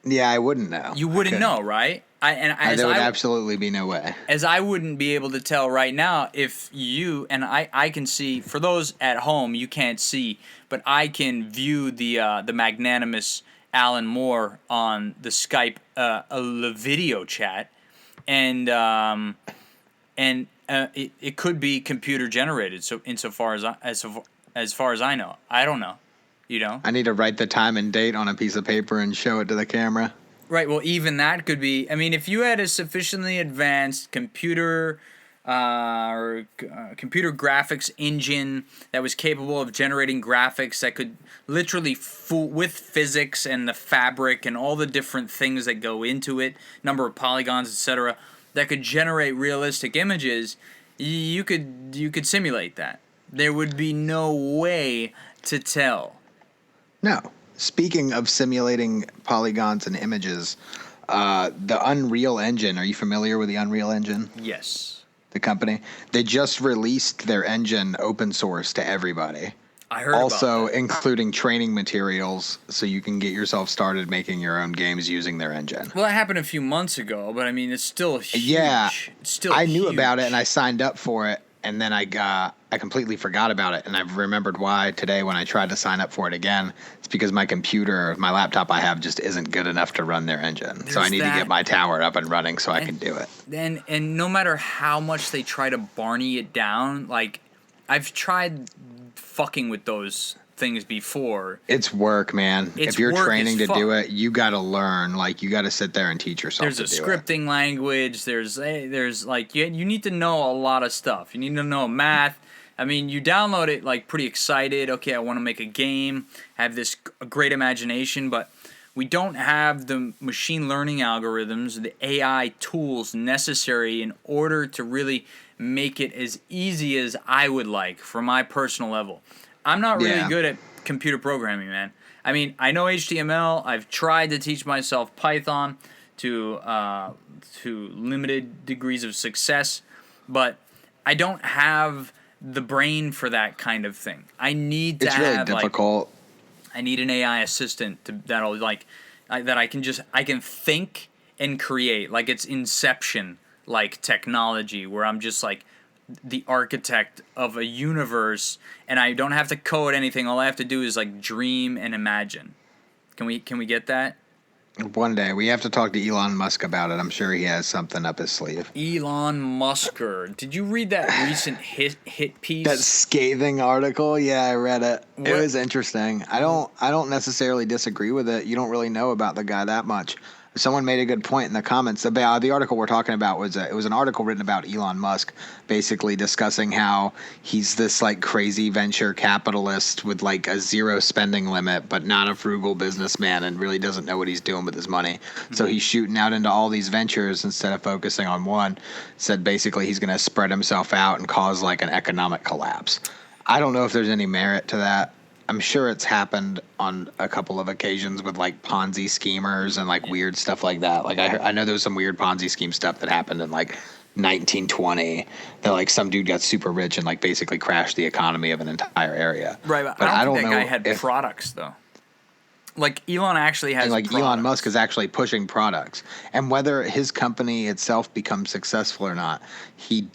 Yeah, I wouldn't know. You wouldn't know, right? There would absolutely be no way. As I wouldn't be able to tell right now if you and I can see. For those at home, you can't see, but I can view the magnanimous Alan Moore on the Skype the video chat, and it could be computer generated. So insofar as far as I know, I don't know. You know, I need to write the time and date on a piece of paper and show it to the camera. right. Well, even that could be. I mean, if you had a sufficiently advanced computer computer graphics engine that was capable of generating graphics that could literally with physics and the fabric and all the different things that go into it, number of polygons, etc., that could generate realistic images, you could simulate that. There would be no way to tell. No. Speaking of simulating polygons and images, the Unreal Engine, are you familiar with the Unreal Engine? Yes. The company? They just released their engine open source to everybody. I heard also about that. including training materials so you can get yourself started making your own games using their engine. Well, that happened a few months ago, but I mean, it's still huge. Yeah. It's still I knew huge. about it and I signed up for it, and then I completely forgot about it, and I've remembered why today when I tried to sign up for it again. It's because my laptop I have just isn't good enough to run their engine. So I need to get my tower up and running so I can do it. And no matter how much they try to Barney it down, like, I've tried fucking with those things before. It's work, man. If you're training to do it, you got to learn. Like, you got to sit there and teach yourself to do it. There's a scripting language. There's like, you need to know a lot of stuff. You need to know math. I mean, you download it like pretty excited. Okay, I want to make a game. Have this great imagination, but we don't have the machine learning algorithms, the AI tools necessary in order to really make it as easy as I would like for my personal level. I'm not really good at computer programming, man. I mean, I know HTML. I've tried to teach myself Python to limited degrees of success, but I don't have the brain for that kind of thing. I need to have really difficult. I need an AI assistant that'll that I can think and create, like it's Inception like technology, where I'm just like the architect of a universe and I don't have to code anything. All I have to do is like dream and imagine. Can we get that? One day we have to talk to Elon Musk about it. I'm sure he has something up his sleeve. Elon Musker. Did you read that recent hit piece? That scathing article? Yeah, I read it. What? It was interesting. I don't necessarily disagree with it. You don't really know about the guy that much. Someone made a good point in the comments about the article we're talking about. It was an article written about Elon Musk, basically discussing how he's this like crazy venture capitalist with like a zero spending limit, but not a frugal businessman, and really doesn't know what he's doing with his money. Mm-hmm. So he's shooting out into all these ventures instead of focusing on one. Said basically he's going to spread himself out and cause like an economic collapse. I don't know if there's any merit to that. I'm sure it's happened on a couple of occasions with like Ponzi schemers and like weird stuff like that. Like I know there was some weird Ponzi scheme stuff that happened in like 1920 that like some dude got super rich and like basically crashed the economy of an entire area. Right, but I don't think that guy had products though. Like Elon actually has like products. Elon Musk is actually pushing products, and whether his company itself becomes successful or not, he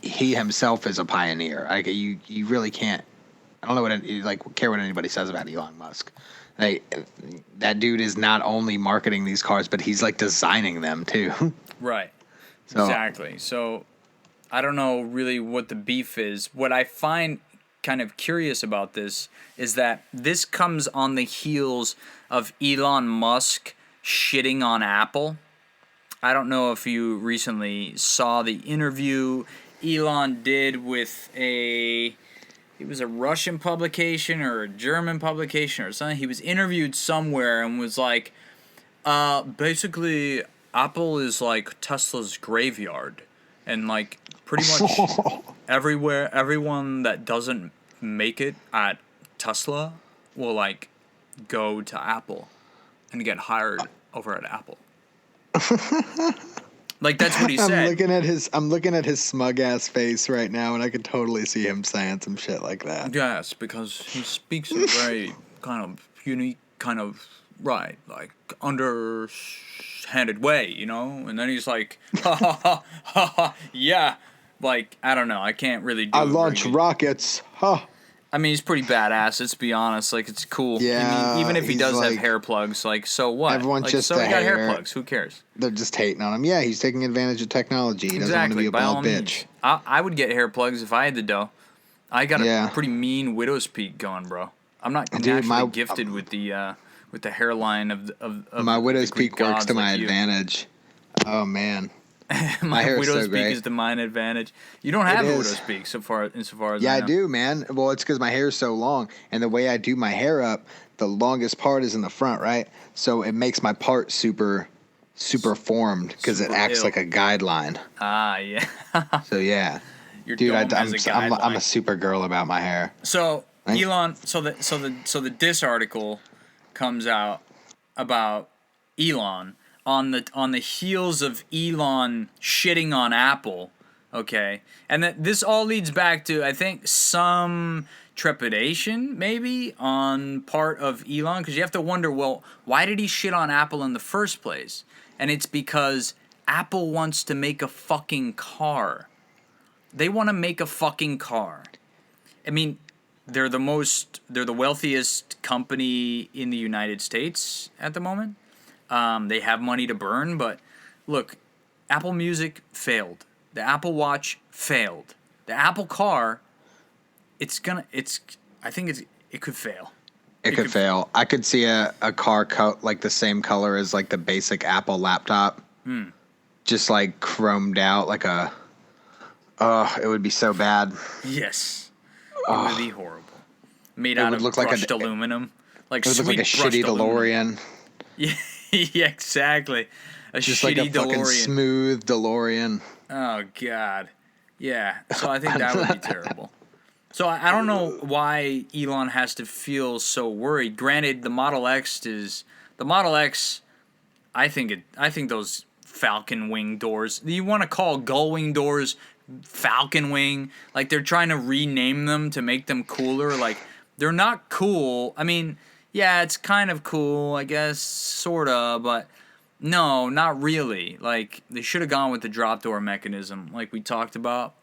himself is a pioneer. Like you really can't. I don't know care what anybody says about Elon Musk. That dude is not only marketing these cars, but he's like designing them too. Right. Exactly. So I don't know really what the beef is. What I find kind of curious about this is that this comes on the heels of Elon Musk shitting on Apple. I don't know if you recently saw the interview Elon did with it was a Russian publication or a German publication or something. He was interviewed somewhere and was like, basically, Apple is like Tesla's graveyard. And like pretty much everyone that doesn't make it at Tesla will like go to Apple and get hired over at Apple. Like that's what he said. I'm looking at his smug ass face right now, and I could totally see him saying some shit like that. Yes, because he speaks in a very kind of unique, kind of right, like underhanded way, you know. And then he's like, ha ha ha ha ha, yeah. Like I don't know, I can't really do. I launch rockets, huh? I mean, he's pretty badass. Let's be honest. Like, it's cool. Yeah, I mean, even if he does like, have hair plugs, like, so what? Everyone's like, just so a he got hair hair. plugs. Who cares? They're just hating on him. Yeah, he's taking advantage of technology. He doesn't want to be a bald bitch. I would get hair plugs if I had the dough. I got Yeah. a pretty mean widow's peak going, bro. I'm not naturally gifted with the hairline of my widow's the Greek peak works gods to my like you. advantage. Oh man. My hair is widow's so peak great. is to mine advantage. You don't have It a is. widow's peak insofar as Yeah, I I know. do, man. Well, it's because my hair is so long, and the way I do my hair up, the longest part is in the front, right? So it makes my part super formed because it Super acts ill. like a guideline. Ah, yeah. So yeah, Your dude, dome has a I'm guideline. a super girl about my hair. So Right? Elon, so the diss article comes out about Elon on the heels of Elon shitting on Apple, okay, and that this all leads back to I think some trepidation maybe on part of Elon because you have to wonder, well, why did he shit on Apple in the first place? And it's because Apple wants to make a fucking car. They want to make a fucking car. I mean, they're the wealthiest company in the United States at the moment. They have money to burn, but look, Apple Music failed. The Apple Watch failed. The Apple Car, it could fail. It could fail. I could see a car like the same color as like the basic Apple laptop. Just like chromed out like a. Oh, it would be so bad. Yes. It would be horrible. Made out would of look like brushed aluminum. Like It would look sweet like a brushed shitty aluminum. DeLorean. Yeah, yeah, exactly. A Just shitty like a fucking DeLorean. smooth DeLorean. Oh God, yeah. So I think that would be terrible. So I don't know why Elon has to feel so worried. Granted, the Model X. I think those Falcon wing doors. You want to call gull wing doors Falcon wing? Like they're trying to rename them to make them cooler. Like they're not cool. I mean, yeah, it's kind of cool, I guess, sorta, but. No, not really. Like, they should have gone with the drop door mechanism, like we talked about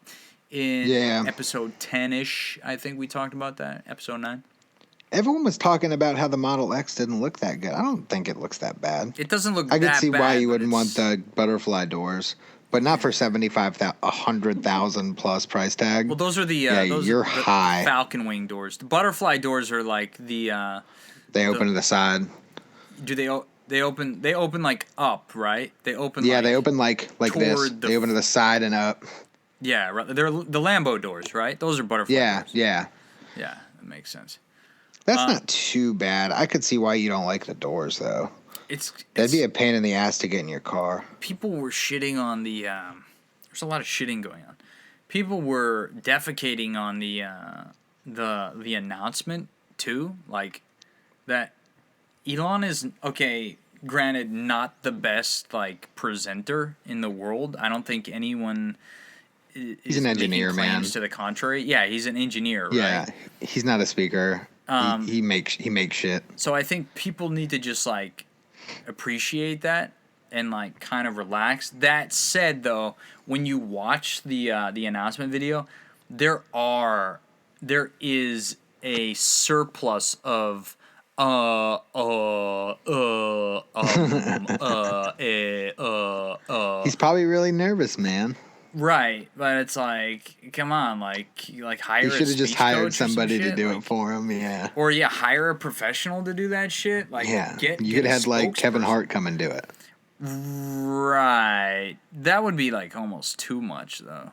in episode 10-ish. I think we talked about that, episode 9. Everyone was talking about how the Model X didn't look that good. I don't think it looks that bad. It doesn't look I that bad. could see why you but wouldn't want it's- the butterfly doors, but not for 100,000 plus price tag. Well, those are the you're the high. Falcon wing doors. The butterfly doors are like the. They open to the side. Do they? They open like up, right? They open. Yeah, like, they open like this. toward They open to the side and up. Yeah, right. They're the Lambo doors, right? Those are butterfly doors. Yeah. Yeah, that makes sense. That's not too bad. I could see why you don't like the doors though. It's That'd be a pain in the ass to get in your car. people were shitting on the. There's a lot of shitting going on. People were defecating on the announcement too, like that. Elon is okay. Granted, not the best like presenter in the world. I don't think anyone. He's an engineer, making claims man. to the contrary. Yeah, he's an engineer. Yeah, Right? he's not a speaker. He makes shit. So I think people need to just like appreciate that and like kind of relax. That said, though, when you watch the announcement video, there is a surplus of He's probably really nervous, man. Right, but it's like, come on, like hire. He a should have just speech hired coach or some somebody to shit, do like- it for him. Yeah. Or yeah, hire a professional to do that shit. Like, Yeah. get You could a have like Kevin spokesperson. Hart come and do it. Right, that would be like almost too much though.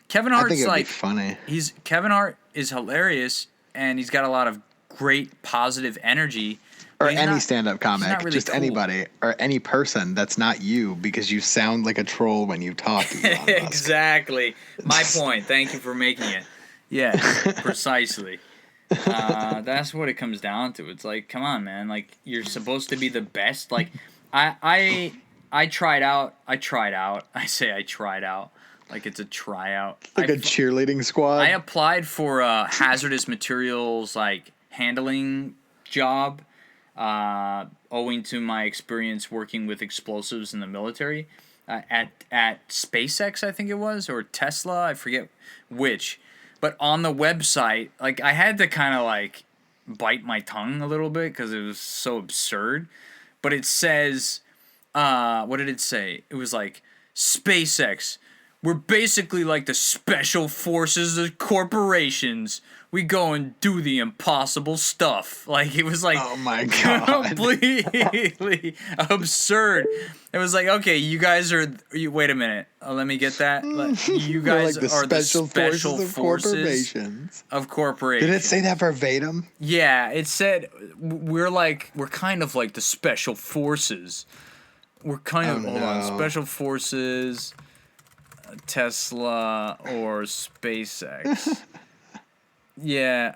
Kevin I Hart's think it'd like be funny. Kevin Hart is hilarious and he's got a lot of great positive energy. Or but he's any not- stand-up comic, not really just cool. anybody or any person that's not you, because you sound like a troll when you talk. Elon Musk. Exactly. My point. Thank you for making it. Yeah, precisely. That's what it comes down to. It's like, come on, man. Like, you're supposed to be the best. Like, I tried out. I tried out. I say I tried out. Like it's a tryout. Like a cheerleading squad. I applied for a hazardous materials like handling job, owing to my experience working with explosives in the military, at SpaceX, I think it was, or Tesla, I forget which. But on the website, like I had to kind of like bite my tongue a little bit because it was so absurd. But it says, what did it say? It was like SpaceX. We're basically like the special forces of corporations. We go and do the impossible stuff. Like, it was like, oh my God, completely absurd. It was like, okay, you guys are, wait a minute. Let me get that. You guys like are the special forces of corporations. Did it say that verbatim? Yeah, it said, we're kind of like the special forces. We're kind of, hold on, special forces, Tesla or SpaceX. Yeah,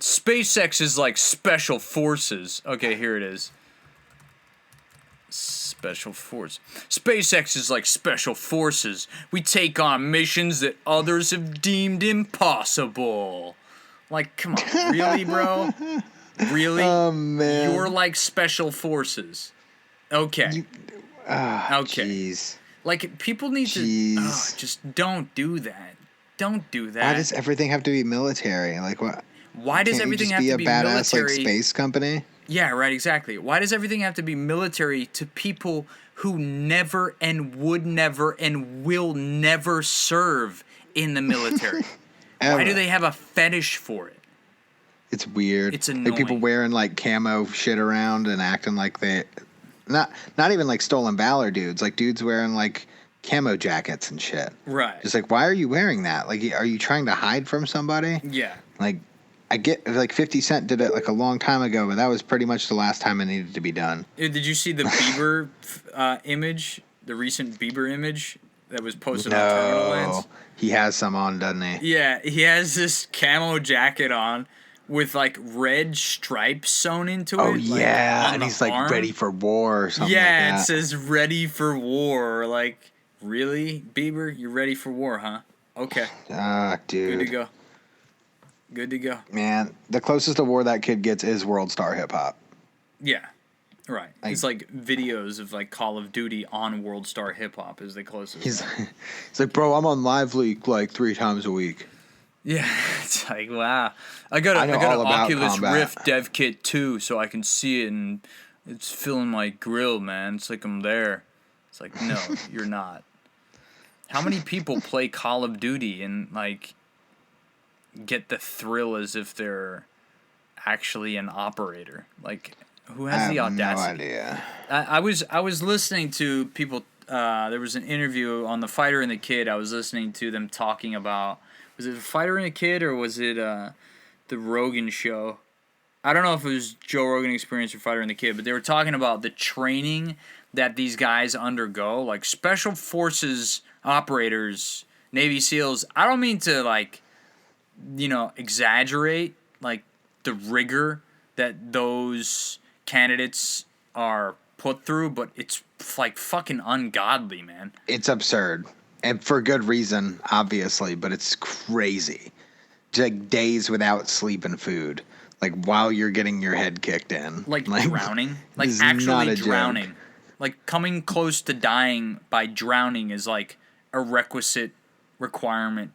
SpaceX is like special forces. Okay, here it is. Special force. SpaceX is like special forces. We take on missions that others have deemed impossible. Like, come on, really, bro? Really? Oh, man. You're like special forces. Okay. Okay. Jeez. Like, people need to just don't do that. Don't do that. Why does everything have to be military? Like, what? Why does everything have to be military? Be a badass like space company? Yeah, right, exactly. Why does everything have to be military to people who never and would never and will never serve in the military? Why do they have a fetish for it? It's weird. It's annoying. Like people wearing like camo shit around and acting like they not even like stolen valor dudes, like dudes wearing like camo jackets and shit. Right. Just like, why are you wearing that? Like, are you trying to hide from somebody? Yeah. Like, I get like 50 Cent did it like a long time ago, but that was pretty much the last time it needed to be done. Did you see the Bieber image? The recent Bieber image that was posted on Terminal Lens? He has some on, doesn't he? Yeah, he has this camo jacket on with like red stripes sewn into it. Oh yeah, like, and he's arm. like ready for war or something. Yeah, like it says ready for war. Like, really, Bieber, you're ready for war, huh? Okay. Dude. Good to go. Good to go. Man, the closest to war that kid gets is World Star Hip Hop. Yeah, right. It's like videos of like Call of Duty on World Star Hip Hop is the closest. He's like, bro, I'm on Live Leak like 3 times a week. Yeah, it's like, wow. I got an Oculus Rift Dev Kit 2 so I can see it and it's filling my grill, man. It's like I'm there. It's like, no, you're not. How many people play Call of Duty and like get the thrill as if they're actually an operator? Like, who has the audacity? No idea. I was listening to people. There was an interview on The Fighter and the Kid. I was listening to them talking about. Was it The Fighter and the Kid or was it the Rogan show? I don't know if it was Joe Rogan Experience or Fighter and the Kid, but they were talking about the training that these guys undergo, like special forces operators, Navy SEALs. I don't mean to like, exaggerate like the rigor that those candidates are put through, but it's like fucking ungodly, man. It's absurd. And for good reason, obviously, but it's crazy. Just like days without sleep and food. Like while you're getting your head kicked in. Like drowning. Like actually drowning. Joke. Like coming close to dying by drowning is like a requisite requirement.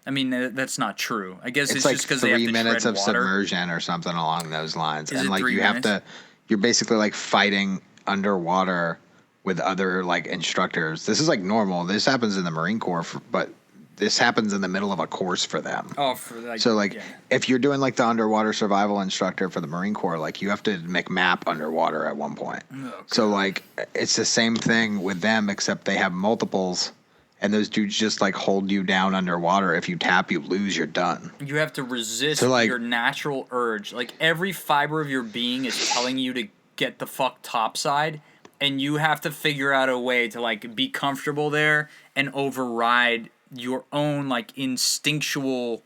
I mean, that's not true. I guess it's like just because they have to 3 minutes of water. submersion or something along those lines. Is and like you minutes? You're basically like fighting underwater with other like instructors. This is like normal. This happens in the Marine Corps, but this happens in the middle of a course for them. Oh, for like so like if you're doing like the underwater survival instructor for the Marine Corps, like you have to make map underwater at one point. Oh, so like it's the same thing with them, except they have multiples, and those dudes just like hold you down underwater. If you tap, you lose. You're done. You have to resist your natural urge. Like every fiber of your being is telling you to get the fuck topside. And you have to figure out a way to like be comfortable there and override your own like instinctual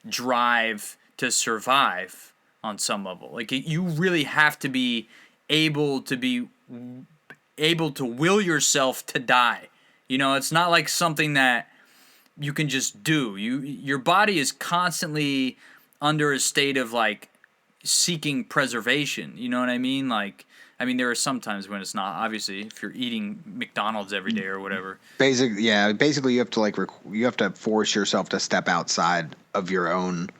drive to survive on some level. Like you really have to be able to will yourself to die. You know, it's not like something that you can just do. Your body is constantly under a state of like seeking preservation. You know what I mean? Like, I mean, there are some times when it's not. Obviously, if you're eating McDonald's every day or whatever. Basically, you have to you have to force yourself to step outside of your own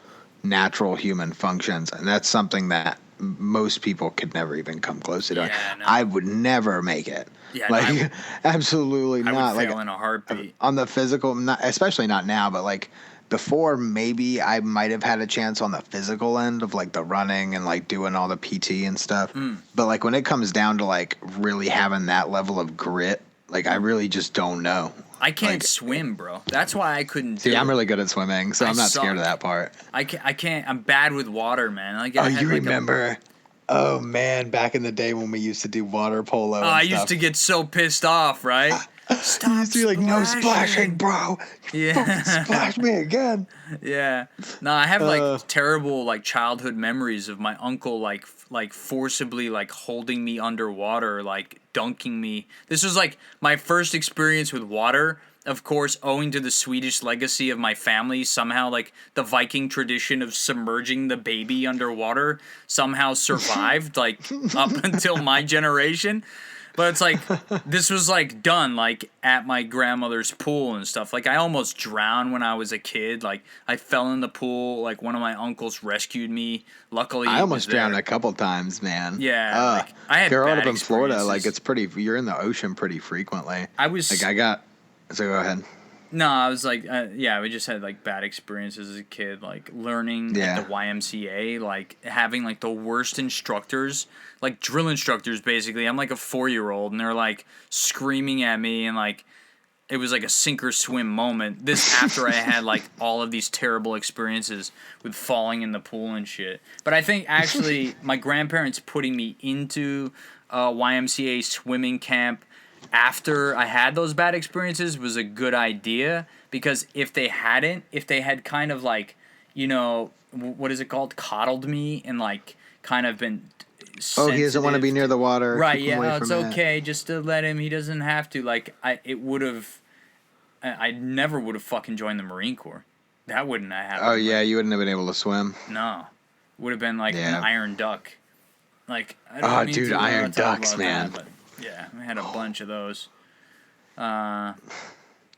natural human functions, and that's something that most people could never even come close to doing. Yeah, no. I would never make it. Yeah, like absolutely I not. would fail Like in a heartbeat. on the physical, not, especially not now, but like before, maybe I might have had a chance on the physical end of like the running and like doing all the PT and stuff. But like when it comes down to like really having that level of grit, like I really just don't know. I can't swim, bro. That's why I couldn't do See, I'm it. really good at swimming, so I'm not scared of suck. that part. I can't. I'm bad with water, man. Like, Oh, I had you like remember? Oh man, back in the day when we used to do water polo. And I stuff. used to get so pissed off, right? Stop You used to be like, no splashing, splashing. bro. Yeah. Fucking splash me again. Yeah. No, I have like terrible like childhood memories of my uncle like forcibly like holding me underwater, like dunking me. This was like my first experience with water. Of course, owing to the Swedish legacy of my family, somehow like the Viking tradition of submerging the baby underwater somehow survived like up until my generation. But it's like, this was like done like at my grandmother's pool and stuff. Like I almost drowned when I was a kid. Like I fell in the pool. Like one of my uncles rescued me. Luckily, I almost he was drowned there. a couple times, man. Yeah, like, I had growing bad up in Florida, like experiences. you're in the ocean pretty frequently. I was Like I got. So go ahead. No, I was like, yeah, we just had like bad experiences as a kid, like learning Yeah. at the YMCA, like having like the worst instructors, like drill instructors basically. I'm like a 4-year-old and they're like screaming at me and like it was like a sink or swim moment. This after I had like all of these terrible experiences with falling in the pool and shit. But I think actually my grandparents putting me into YMCA swimming camp after I had those bad experiences was a good idea, because if they had kind of like, you know, what is it called, coddled me and like kind of been Oh, he doesn't want to be near the water. right, Keep him away yeah, from it's it. okay just to let him, he doesn't have to, like I never would have fucking joined the Marine Corps. That wouldn't have happened. Oh yeah, you wouldn't have been able to swim. No, would have been like Yeah. an iron duck. Like I Oh, don't mean dude, to, iron talk ducks, about man. that, but yeah, I had a bunch of those.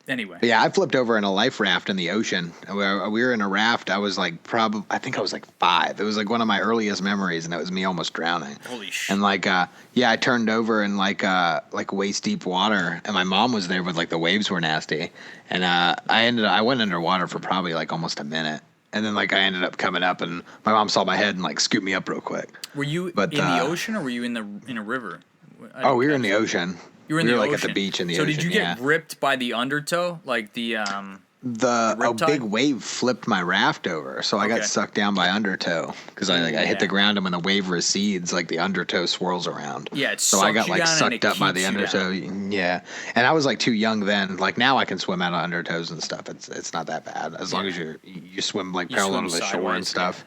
Anyway. But yeah, I flipped over in a life raft in the ocean. We were in a raft. I was like I think I was like 5. It was like one of my earliest memories, and it was me almost drowning. Holy shit. And like, yeah, I turned over in like waist deep water, and my mom was there, but like the waves were nasty, and I went underwater for probably like almost a minute, and then like I ended up coming up, and my mom saw my head and like scooped me up real quick. Were you in the ocean or were you in a river? Oh, we were in the ocean. You were in we the were ocean. like at the beach in the so ocean. So did you get ripped by the undertow, like the a riptide? big wave flipped my raft over, so I got sucked down by undertow because I hit the ground, and when the wave recedes, like the undertow swirls around. Yeah, so I got like sucked up by the undertow. Yeah, and I was like too young then. Like now I can swim out of undertows and stuff. It's not that bad as long as you swim like parallel to the shore and stuff.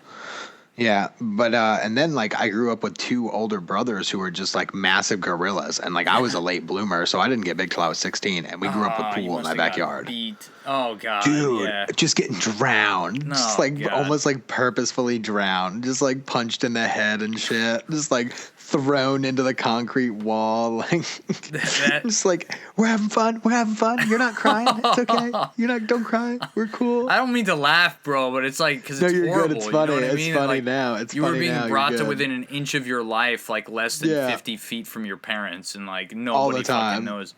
Yeah, but and then like I grew up with 2 older brothers who were just like massive gorillas, and like I was a late bloomer, so I didn't get big till I was 16, and we grew up with pool in my backyard. Oh god, dude, yeah. just getting drowned, just like God. almost like purposefully drowned, just like punched in the head and shit, just like thrown into the concrete wall, like just like we're having fun, you're not crying, it's okay, don't cry, we're cool. I don't mean to laugh, bro, but it's like, because No, it's you're horrible. good. It's funny. You know what I It's mean? funny like, now. It's you funny were being now. brought You're to good. within an inch of your life, like less than 50 feet from your parents, and like nobody fucking knows.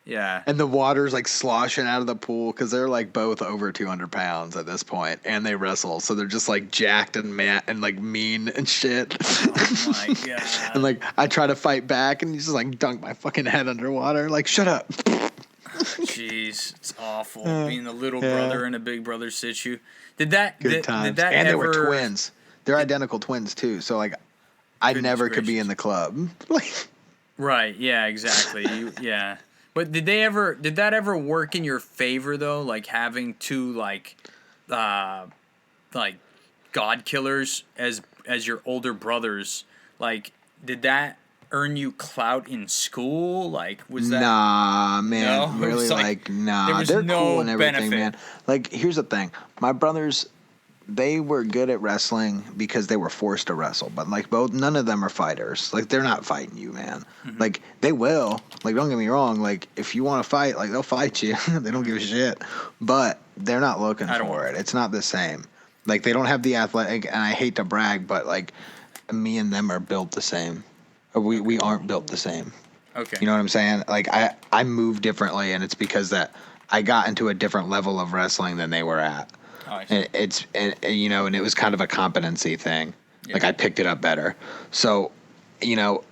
Yeah. And the water's like sloshing out of the pool because they're like both over 200 pounds at this point, and they wrestle, so they're just like jacked and and like mean and shit. Oh my god. And like I try to fight back, and he's just like dunk my fucking head underwater. Like shut up. Jeez, it's awful being the little brother in a big brother situ. Did that? Good times. Did that and ever... they were twins. They're identical twins too. So like, I never could be in the club. Right. Yeah. Exactly. Yeah. But did that ever work in your favor though? Like having 2 like like god killers as your older brothers, like did that earn you clout in school? Like was that Nah, man, no? It really, was like, there nah, was they're no cool and everything, benefit. man. Like, here's the thing. My brothers, they were good at wrestling because they were forced to wrestle, but like none of them are fighters. Like, they're not fighting you, man. Mm-hmm. Like, they will. Like, don't get me wrong. Like, if you want to fight, like, they'll fight you. They don't give a shit. But they're not looking I don't for want it. to. It's not the same. Like, they don't have the athletic, and I hate to brag, but like, me and them are built the same. We aren't built the same. Okay. You know what I'm saying? Like, I move differently, and it's because that I got into a different level of wrestling than they were at. Oh, I see. And you know, and it was kind of a competency thing. Yeah. Like, I picked it up better. So, you know,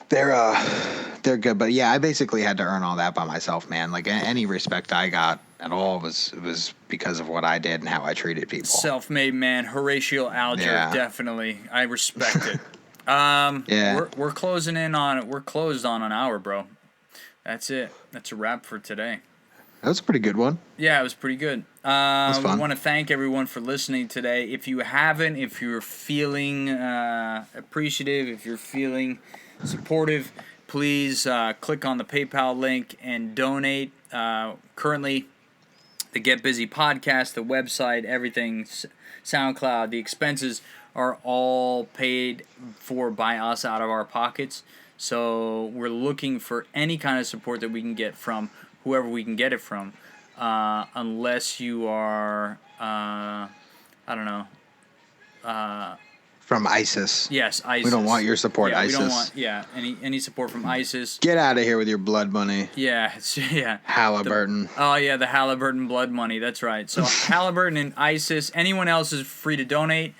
they're good, but yeah, I basically had to earn all that by myself, man. Like, any respect I got at all was because of what I did and how I treated people. Self-made man, Horatio Alger, Yeah. definitely. I respect it. Yeah. We're closing in on it. We're closed on an hour, bro. That's it. That's a wrap for today. That was a pretty good one. Yeah, it was pretty good. We fun. want to thank everyone for listening today. If you haven't, if you're feeling appreciative, if you're feeling supportive, please click on the PayPal link and donate. Currently, the Get Busy podcast, the website, everything, SoundCloud, the expenses are all paid for by us out of our pockets. So we're looking for any kind of support that we can get from whoever we can get it from, unless you are, I don't know. From ISIS. Yes, ISIS. We don't want your support, yeah, ISIS. We don't want any support from ISIS. Get out of here with your blood money. Yeah, yeah. Halliburton. The Halliburton blood money. That's right. So Halliburton and ISIS. Anyone else is free to donate.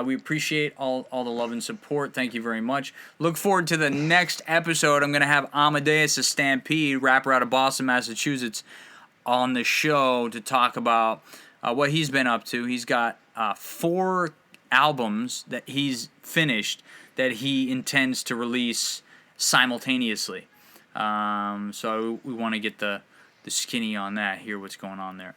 We appreciate all the love and support. Thank you very much. Look forward to the next episode. I'm going to have Amadeus, a Stampede, rapper out of Boston, Massachusetts, on the show to talk about what he's been up to. He's got 4 albums that he's finished that he intends to release simultaneously. So we want to get the skinny on that, hear what's going on there.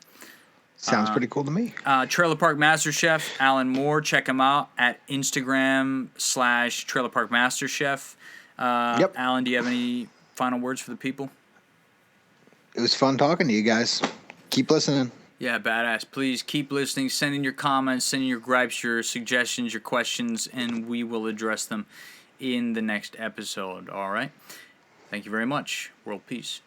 Sounds pretty cool to me. Trailer Park Master Chef, Alan Moore. Check him out at Instagram/Trailer Park Master Chef. Yep. Alan, do you have any final words for the people? It was fun talking to you guys. Keep listening. Yeah, badass. Please keep listening. Send in your comments, send in your gripes, your suggestions, your questions, and we will address them in the next episode. All right? Thank you very much. World peace.